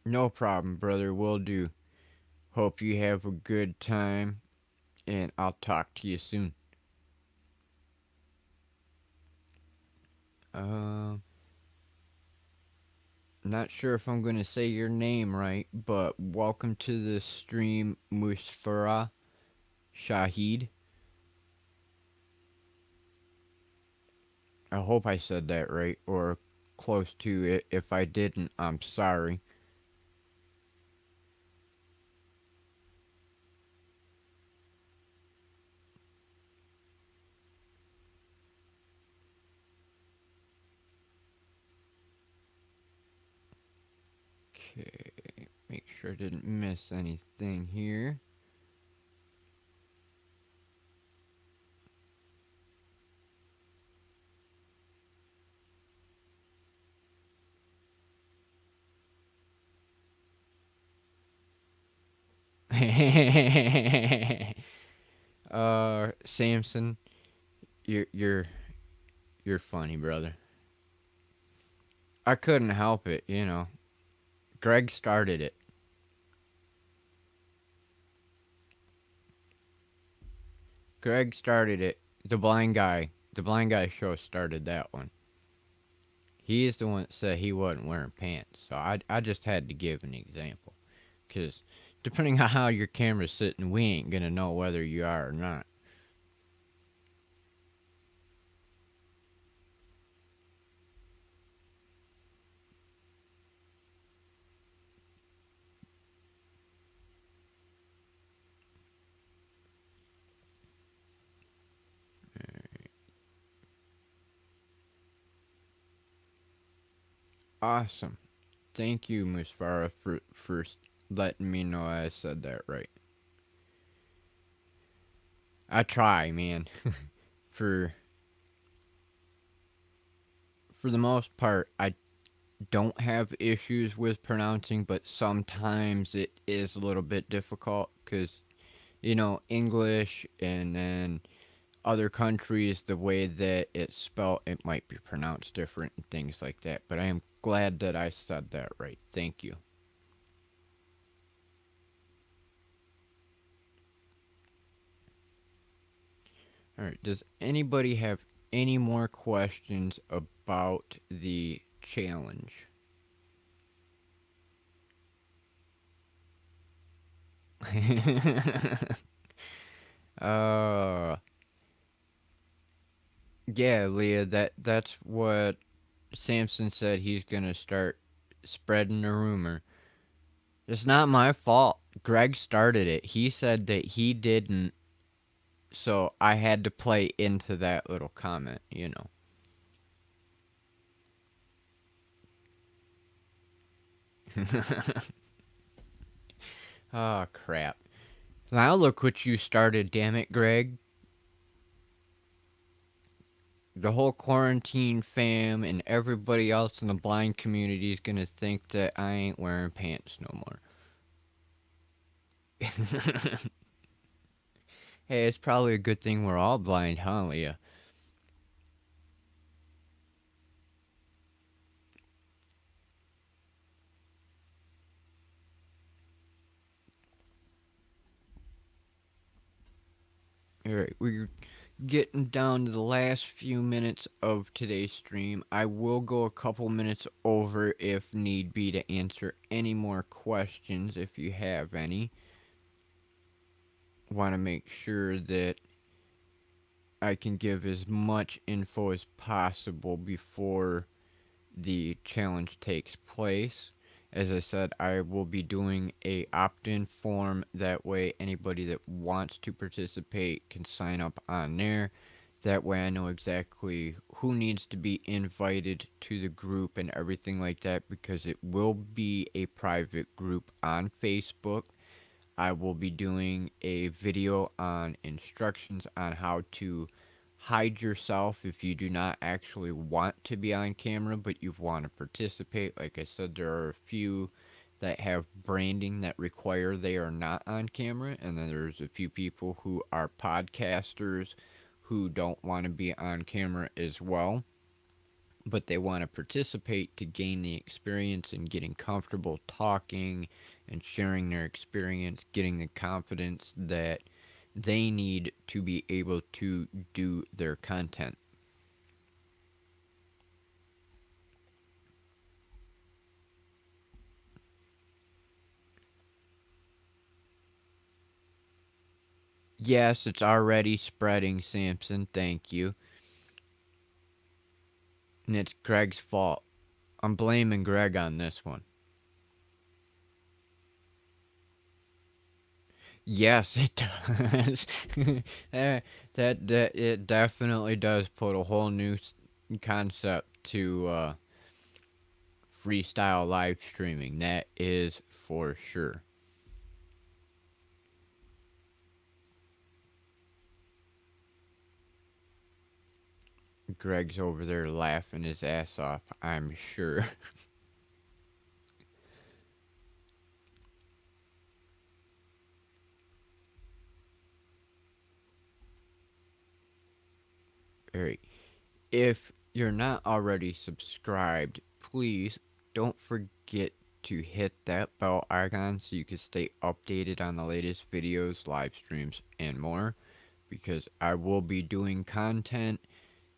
No problem, brother. Will do. Hope you have a good time, and I'll talk to you soon. Uh, Not sure if I'm gonna say your name right, but welcome to the stream, Musfara Shahid. I hope I said that right, or close to it. If I didn't, I'm sorry. Okay, make sure I didn't miss anything here. Samson, you're you're you're funny, brother. I couldn't help it, you know. Greg started it. Greg started it. The blind guy show started that one. He is the one that said he wasn't wearing pants, so I just had to give an example. Because depending on how your camera's sitting, we ain't gonna know whether you are or not. Awesome. Thank you, Musfara, for first letting me know I said that right. I try, man. for for the most part, I don't have issues with pronouncing, but sometimes it is a little bit difficult because, English and then other countries, the way that it's spelled, it might be pronounced different and things like that. But I am glad that I said that right. Thank you. All right. Does anybody have any more questions about the challenge? uh yeah, Leah, that's what Samson said. He's going to start spreading the rumor. It's not my fault. Greg started it. He said that he didn't, so I had to play into that little comment. Oh, crap. Now look what you started, damn it, Greg. The whole quarantine fam and everybody else in the blind community is gonna think that I ain't wearing pants no more. Hey, it's probably a good thing we're all blind, huh, Leah? Alright, we're getting down to the last few minutes of today's stream. I will go a couple minutes over if need be to answer any more questions if you have any. Want to make sure that I can give as much info as possible before the challenge takes place. As I said, I will be doing a opt-in form. That way anybody that wants to participate can sign up on there. That way I know exactly who needs to be invited to the group and everything like that, because it will be a private group on Facebook. I will be doing a video on instructions on how to hide yourself if you do not actually want to be on camera but you want to participate. Like I said, there are a few that have branding that require they are not on camera, and then there's a few people who are podcasters who don't want to be on camera as well, but they want to participate to gain the experience and getting comfortable talking and sharing their experience, getting the confidence that they need to be able to do their content. Yes, it's already spreading, Samson. Thank you. And it's Greg's fault. I'm blaming Greg on this one. Yes, it does. that it definitely does put a whole new concept to freestyle live streaming. That is for sure. Greg's over there laughing his ass off, I'm sure. Alright. If you're not already subscribed, please don't forget to hit that bell icon so you can stay updated on the latest videos, live streams, and more. Because I will be doing content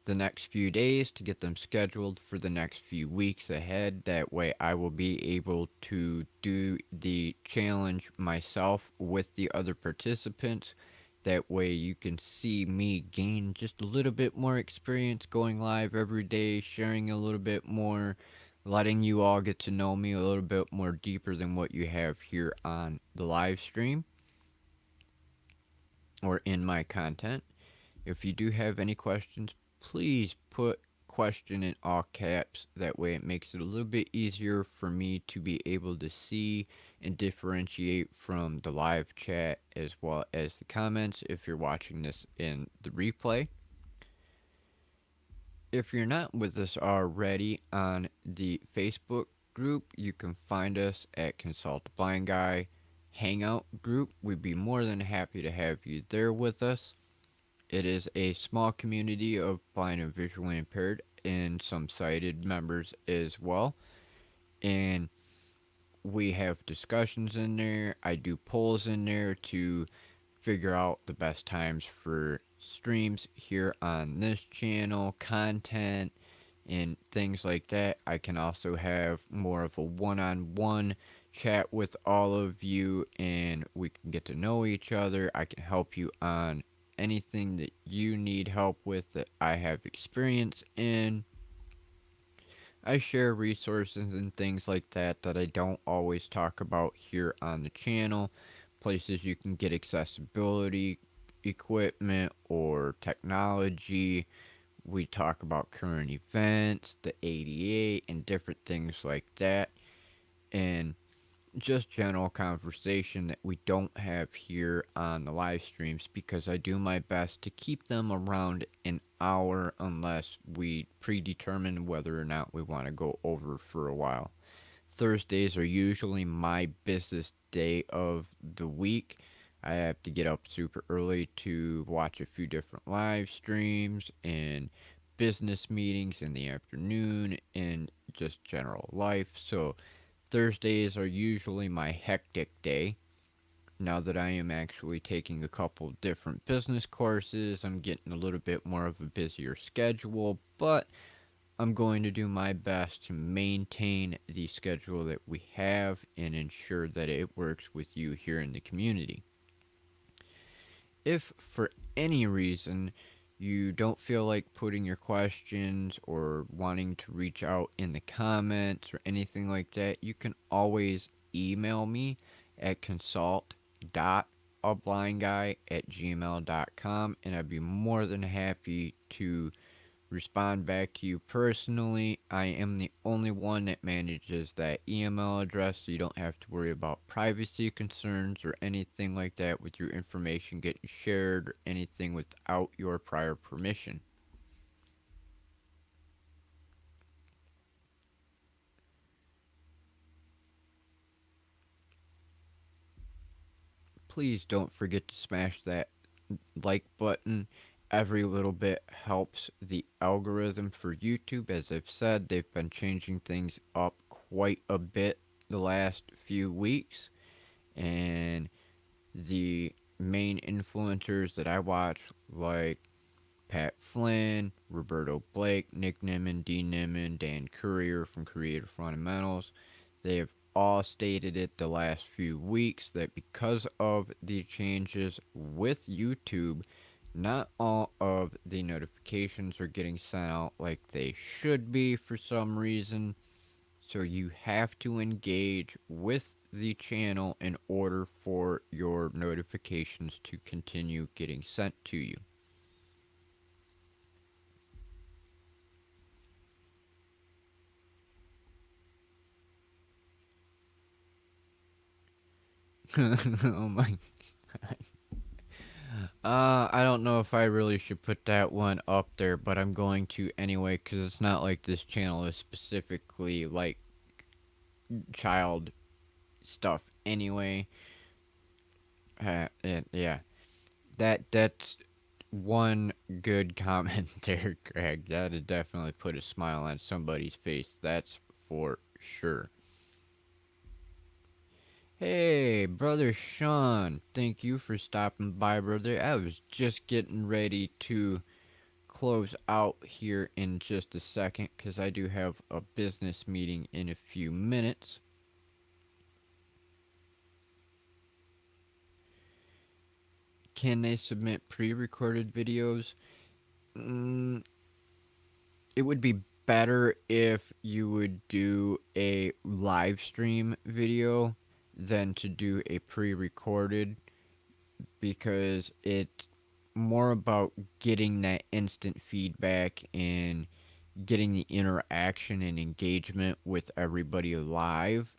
the next few days to get them scheduled for the next few weeks ahead. That way I will be able to do the challenge myself with the other participants. That way you can see me gain just a little bit more experience going live every day, sharing a little bit more, letting you all get to know me a little bit more deeper than what you have here on the live stream or in my content. If you do have any questions, please put question in all caps. That way it makes it a little bit easier for me to be able to see and differentiate from the live chat as well as the comments if you're watching this in the replay. If you're not with us already on the Facebook group, you can find us at Consult the Blind Guy Hangout group. We'd be more than happy to have you there with us. It is a small community of blind and visually impaired and some sighted members as well. And we have discussions in there. I do polls in there to figure out the best times for streams here on this channel, content, and things like that. I can also have more of a one on one chat with all of you, and we can get to know each other. I can help you on anything that you need help with that I have experience in. I share resources and things like that I don't always talk about here on the channel. Places you can get accessibility equipment or technology. We talk about current events, the ADA, and different things like that. And just general conversation that we don't have here on the live streams because I do my best to keep them around an hour unless we predetermine whether or not we want to go over for a while. Thursdays are usually my busiest day of the week. I have to get up super early to watch a few different live streams and business meetings in the afternoon and just general life. So Thursdays are usually my hectic day. Now that I am actually taking a couple different business courses, I'm getting a little bit more of a busier schedule, but I'm going to do my best to maintain the schedule that we have and ensure that it works with you here in the community. If for any reason you don't feel like putting your questions or wanting to reach out in the comments or anything like that, you can always email me at consult.ablindguy@gmail.com and I'd be more than happy to respond back to you personally. I am the only one that manages that email address, so you don't have to worry about privacy concerns or anything like that with your information getting shared or anything without your prior permission. Please don't forget to smash that like button. Every little bit helps the algorithm for YouTube. As I've said, they've been changing things up quite a bit the last few weeks, and the main influencers that I watch, like Pat Flynn, Roberto Blake, Nick Nimmin, Dean Nimmin, Dan Courier from Creative Fundamentals, they have all stated it the last few weeks that because of the changes with YouTube, not all of the notifications are getting sent out like they should be for some reason. So you have to engage with the channel in order for your notifications to continue getting sent to you. Oh my god. I don't know if I really should put that one up there, but I'm going to anyway because it's not like this channel is specifically like child stuff anyway. And yeah, that's one good comment there, Greg. That would definitely put a smile on somebody's face. That's for sure. Hey, brother Sean, thank you for stopping by, brother. I was just getting ready to close out here in just a second because I do have a business meeting in a few minutes. Can they submit pre-recorded videos? It would be better if you would do a live stream video than to do a pre-recorded because it's more about getting that instant feedback and getting the interaction and engagement with everybody live.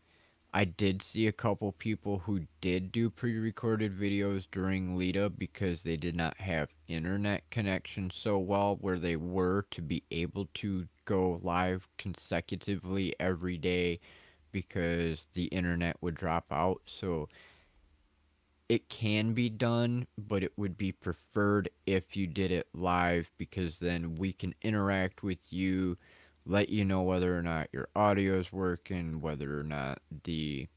I did see a couple people who did do pre-recorded videos during lead up because they did not have internet connection so well where they were to be able to go live consecutively every day because the internet would drop out. So it can be done, but it would be preferred if you did it live because then we can interact with you, let you know whether or not your audio is working, whether or not the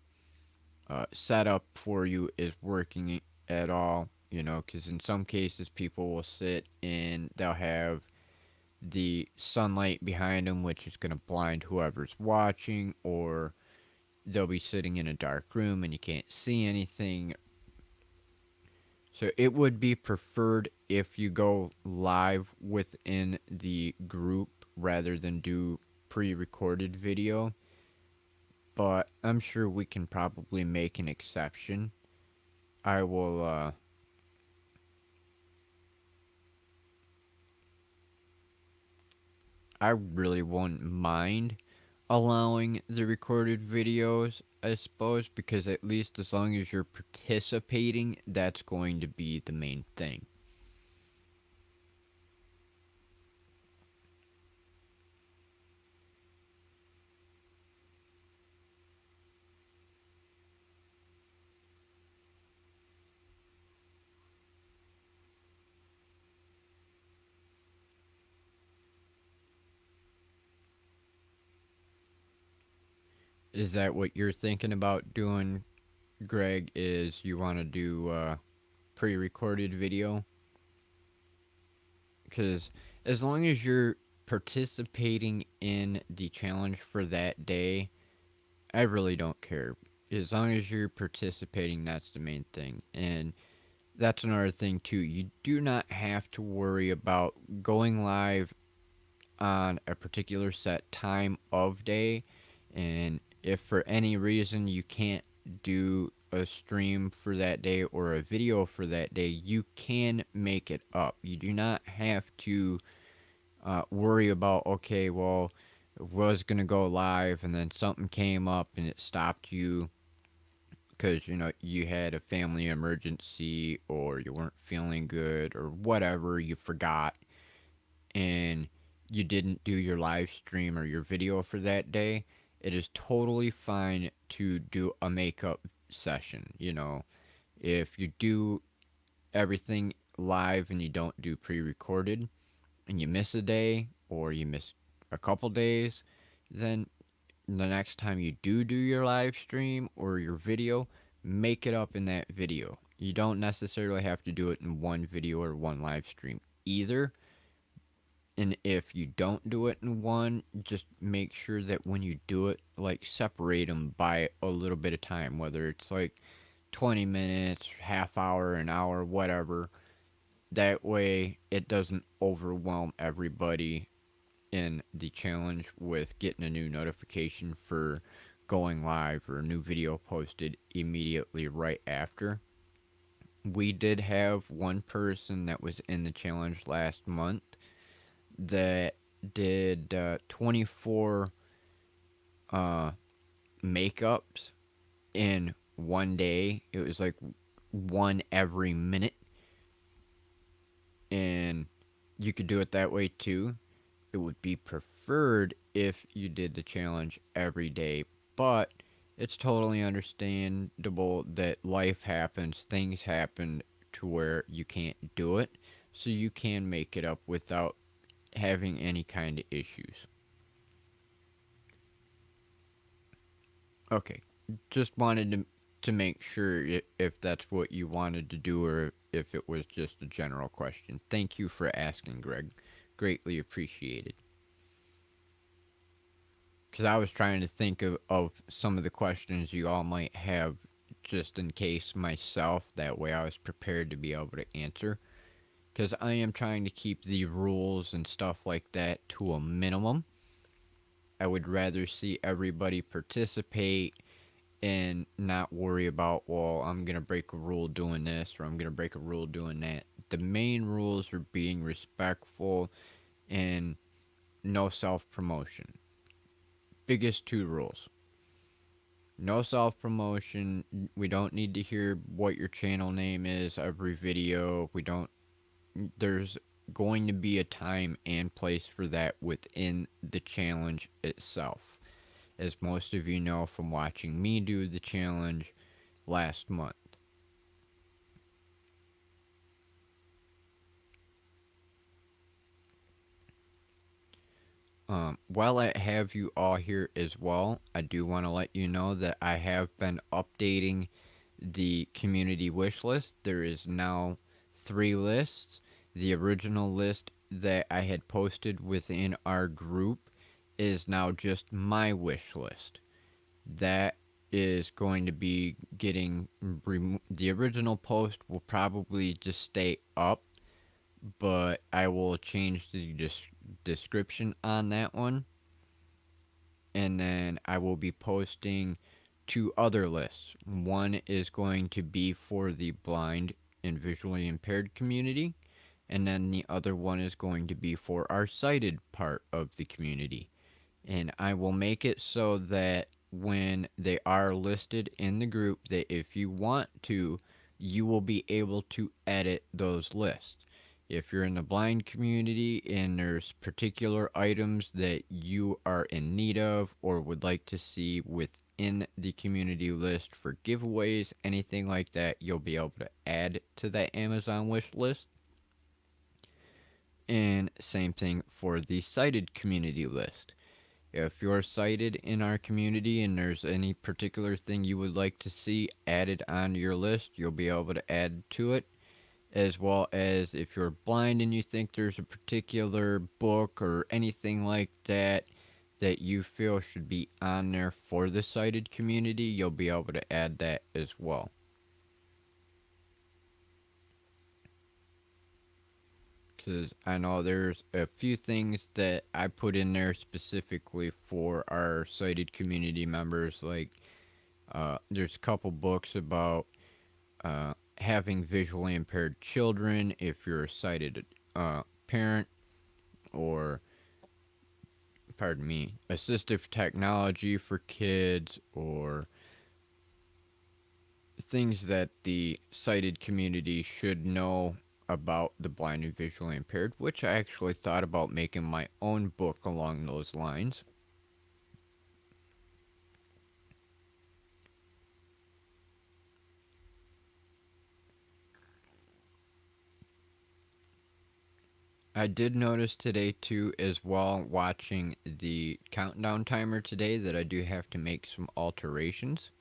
setup for you is working at all. You know, because in some cases people will sit and they'll have the sunlight behind them, which is going to blind whoever's watching, or they'll be sitting in a dark room and you can't see anything. So it would be preferred if you go live within the group rather than do pre-recorded video, but I'm sure we can probably make an exception. I will I really wouldn't mind allowing the recorded videos, I suppose, because at least as long as you're participating, that's going to be the main thing. Is that what you're thinking about doing, Greg? Is you want to do pre-recorded video? Because as long as you're participating in the challenge for that day, I really don't care. As long as you're participating, that's the main thing. And that's another thing too. You do not have to worry about going live on a particular set time of day. And if for any reason you can't do a stream for that day or a video for that day, you can make it up. You do not have to worry about, okay, well, it was going to go live and then something came up and it stopped you because, you know, you had a family emergency or you weren't feeling good or whatever, you forgot and you didn't do your live stream or your video for that day. It is totally fine to do a makeup session. You know, if you do everything live and you don't do pre recorded, and you miss a day or you miss a couple days, then the next time you do your live stream or your video, make it up in that video. You don't necessarily have to do it in one video or one live stream either. And if you don't do it in one, just make sure that when you do it, like separate them by a little bit of time, whether it's like 20 minutes, half hour, an hour, whatever. That way it doesn't overwhelm everybody in the challenge with getting a new notification for going live or a new video posted immediately right after. We did have one person that was in the challenge last month that did 24 uh, makeups in one day. It was like one every minute. And you could do it that way too. It would be preferred if you did the challenge every day, but it's totally understandable that life happens, things happen to where you can't do it, so you can make it up without having any kind of issues. Okay, just wanted to make sure if that's what you wanted to do or if it was just a general question. Thank you for asking, Greg. Greatly appreciated. Because I was trying to think of some of the questions you all might have just in case myself. That way I was prepared to be able to answer. Because I am trying to keep the rules and stuff like that to a minimum. I would rather see everybody participate and not worry about, well, I'm going to break a rule doing this or I'm going to break a rule doing that. The main rules are being respectful and no self promotion. Biggest two rules. No self promotion. We don't need to hear what your channel name is every video. We don't. There's going to be a time and place for that within the challenge itself. As most of you know from watching me do the challenge last month. While I have you all here as well, I do want to let you know that I have been updating the community wish list. There is now 3 lists. The original list that I had posted within our group is now just my wish list. That is going to be getting the original post will probably just stay up, but I will change the description on that one, and then I will be posting 2 other lists. One is going to be for the blind and visually impaired community, and then the other one is going to be for our sighted part of the community. And I will make it so that when they are listed in the group, that if you want to, you will be able to edit those lists. If you're in the blind community and there's particular items that you are in need of or would like to see within the community list for giveaways, anything like that, you'll be able to add to that Amazon wish list. And same thing for the sighted community list. If you're sighted in our community and there's any particular thing you would like to see added onto your list, you'll be able to add to it. As well as if you're blind and you think there's a particular book or anything like that that you feel should be on there for the sighted community, you'll be able to add that as well. Because I know there's a few things that I put in there specifically for our sighted community members. Like, there's a couple books about having visually impaired children if you're a sighted parent, or, pardon me, assistive technology for kids, or things that the sighted community should know about the blind and visually impaired, which I actually thought about making my own book along those lines. I did notice today too, as well, watching the countdown timer today, that I do have to make some alterations.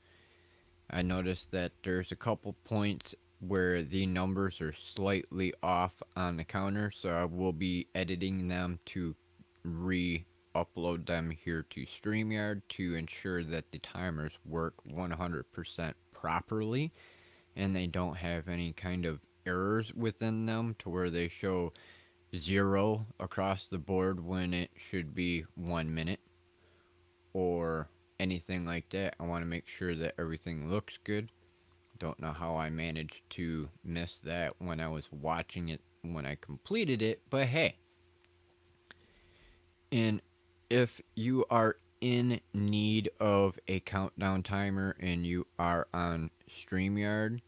I noticed that there's a couple points where the numbers are slightly off on the counter, so I will be editing them to re-upload them here to StreamYard to ensure that the timers work 100% properly and they don't have any kind of errors within them to where they show 0 across the board when it should be 1 minute or anything like that. I want to make sure that everything looks good. Don't know how I managed to miss that when I was watching it when I completed it, but hey. And if you are in need of a countdown timer and you are on StreamYard,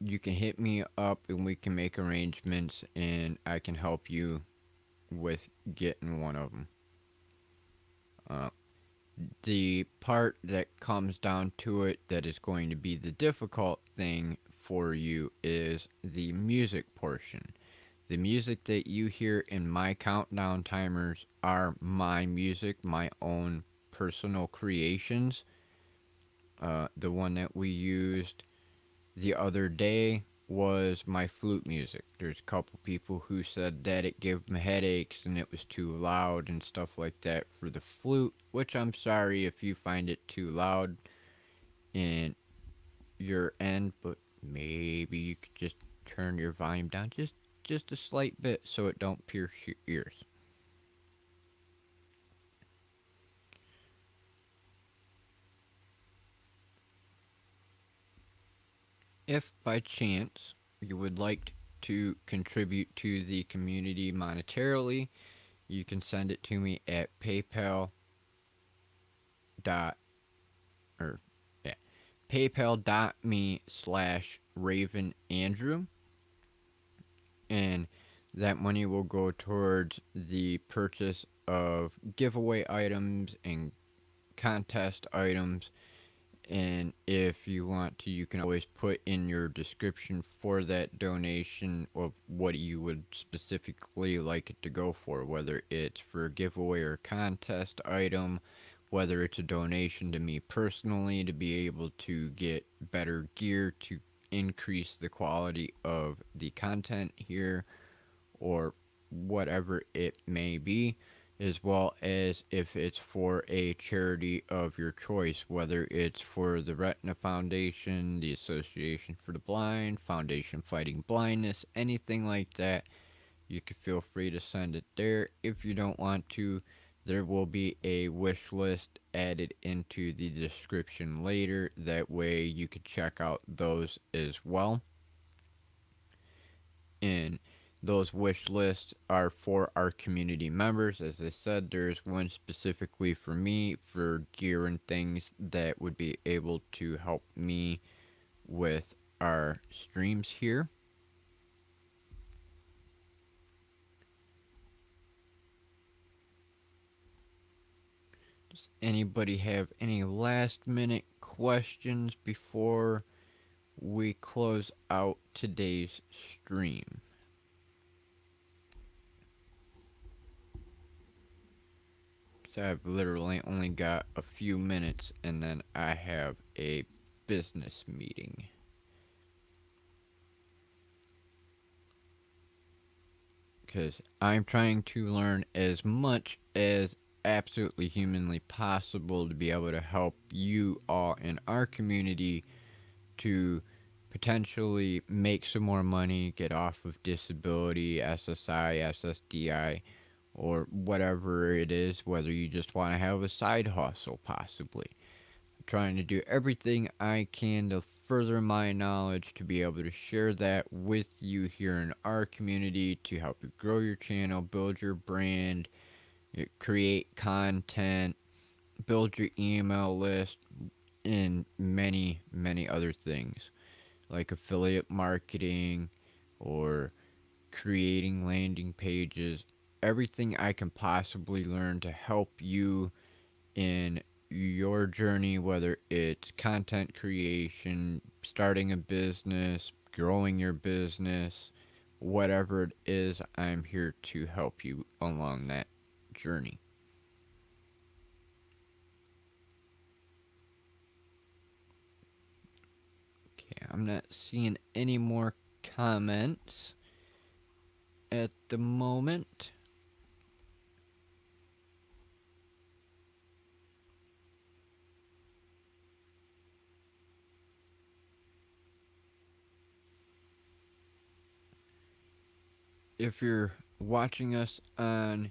you can hit me up and we can make arrangements and I can help you with getting one of them. The part that comes down to it that is going to be the difficult thing for you is the music portion. The music that you hear in my countdown timers are my music, my own personal creations. The one that we used the other day was my flute music. There's a couple people who said that it gave them headaches and it was too loud and stuff like that for the flute, which I'm sorry if you find it too loud in your end, but maybe you could just turn your volume down just a slight bit so it don't pierce your ears. If by chance you would like to contribute to the community monetarily, you can send it to me at paypal.me paypal.me/RavenAndrew, and that money will go towards the purchase of giveaway items and contest items. And if you want to, you can always put in your description for that donation of what you would specifically like it to go for, whether it's for a giveaway or contest item, whether it's a donation to me personally to be able to get better gear to increase the quality of the content here, or whatever it may be, as well as if it's for a charity of your choice, whether it's for the Retina Foundation, the Association for the Blind, Foundation Fighting Blindness, anything like that. You can feel free to send it there. If you don't want to, there will be a wish list added into the description later. That way you could check out those as well. And those wish lists are for our community members. As I said, there's one specifically for me for gear and things that would be able to help me with our streams here. Does anybody have any last minute questions before we close out today's stream? So I've literally only got a few minutes and then I have a business meeting. Because I'm trying to learn as much as absolutely humanly possible to be able to help you all in our community to potentially make some more money, get off of disability, SSI, SSDI, or whatever it is, whether you just want to have a side hustle possibly. I'm trying to do everything I can to further my knowledge to be able to share that with you here in our community to help you grow your channel, build your brand, create content, build your email list, and many, many other things like affiliate marketing or creating landing pages, everything I can possibly learn to help you in your journey, whether it's content creation, starting a business, growing your business, whatever it is, I'm here to help you along that journey. Okay, I'm not seeing any more comments at the moment. If you're watching us on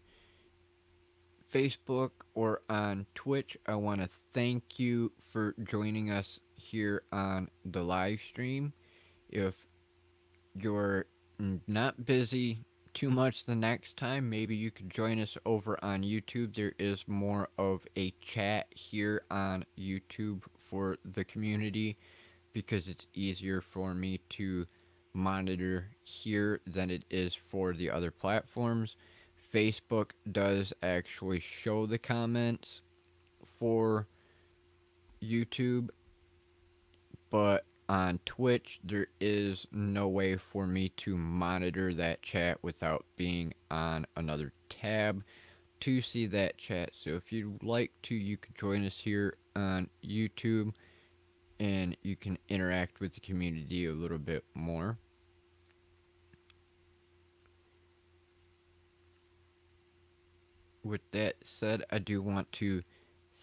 Facebook or on Twitch, I want to thank you for joining us here on the live stream. If you're not busy too much the next time, maybe you could join us over on YouTube. There is more of a chat here on YouTube for the community because it's easier for me to monitor here than it is for the other platforms. Facebook does actually show the comments for YouTube, but on Twitch there is no way for me to monitor that chat without being on another tab to see that chat. So if you'd like to, you could join us here on YouTube and you can interact with the community a little bit more. With that said, I do want to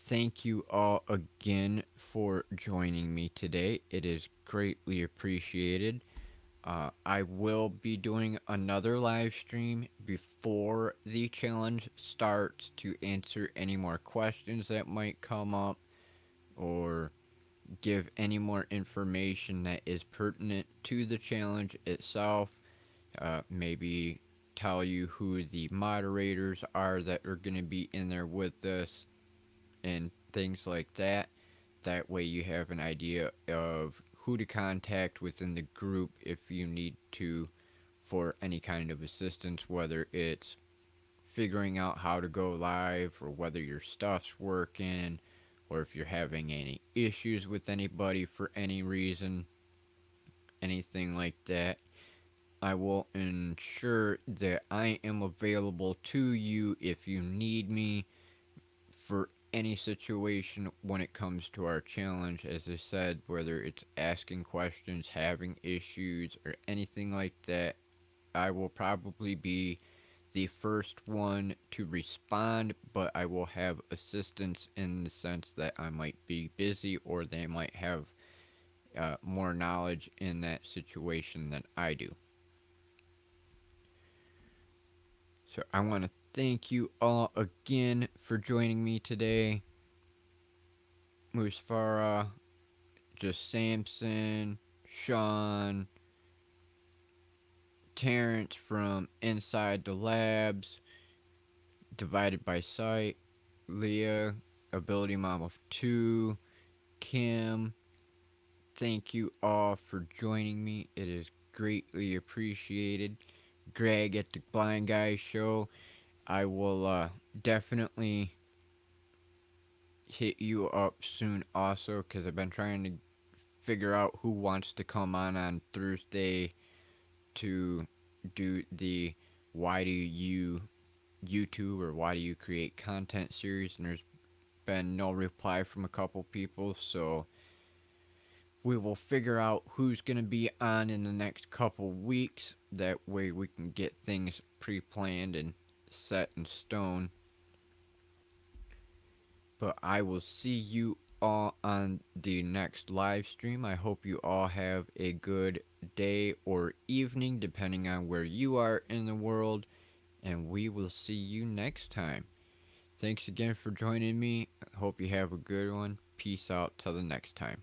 thank you all again for joining me today. It is greatly appreciated. I will be doing another live stream before the challenge starts to answer any more questions that might come up or give any more information that is pertinent to the challenge itself. Maybe tell you who the moderators are that are going to be in there with us and things like that. That way you have an idea of who to contact within the group if you need to for any kind of assistance, whether it's figuring out how to go live or whether your stuff's working or if you're having any issues with anybody for any reason, anything like that. I will ensure that I am available to you if you need me for any situation when it comes to our challenge. As I said, whether it's asking questions, having issues, or anything like that, I will probably be the first one to respond, but I will have assistance in the sense that I might be busy or they might have more knowledge in that situation than I do. So I want to thank you all again for joining me today. Musfara, Just Samson, Sean, Terrence from Inside the Labs, Divided by Sight, Leah, Ability Mom of 2, Kim. Thank you all for joining me. It is greatly appreciated. Greg at the Blind Guy Show. I will definitely hit you up soon also because I've been trying to figure out who wants to come on Thursday to do the why do you YouTube or why do you create content series, and there's been no reply from a couple people, so we will figure out who's going to be on in the next couple weeks. That way we can get things pre-planned and set in stone. But I will see you all on the next live stream. I hope you all have a good day or evening, depending on where you are in the world. And we will see you next time. Thanks again for joining me. Hope you have a good one. Peace out till the next time.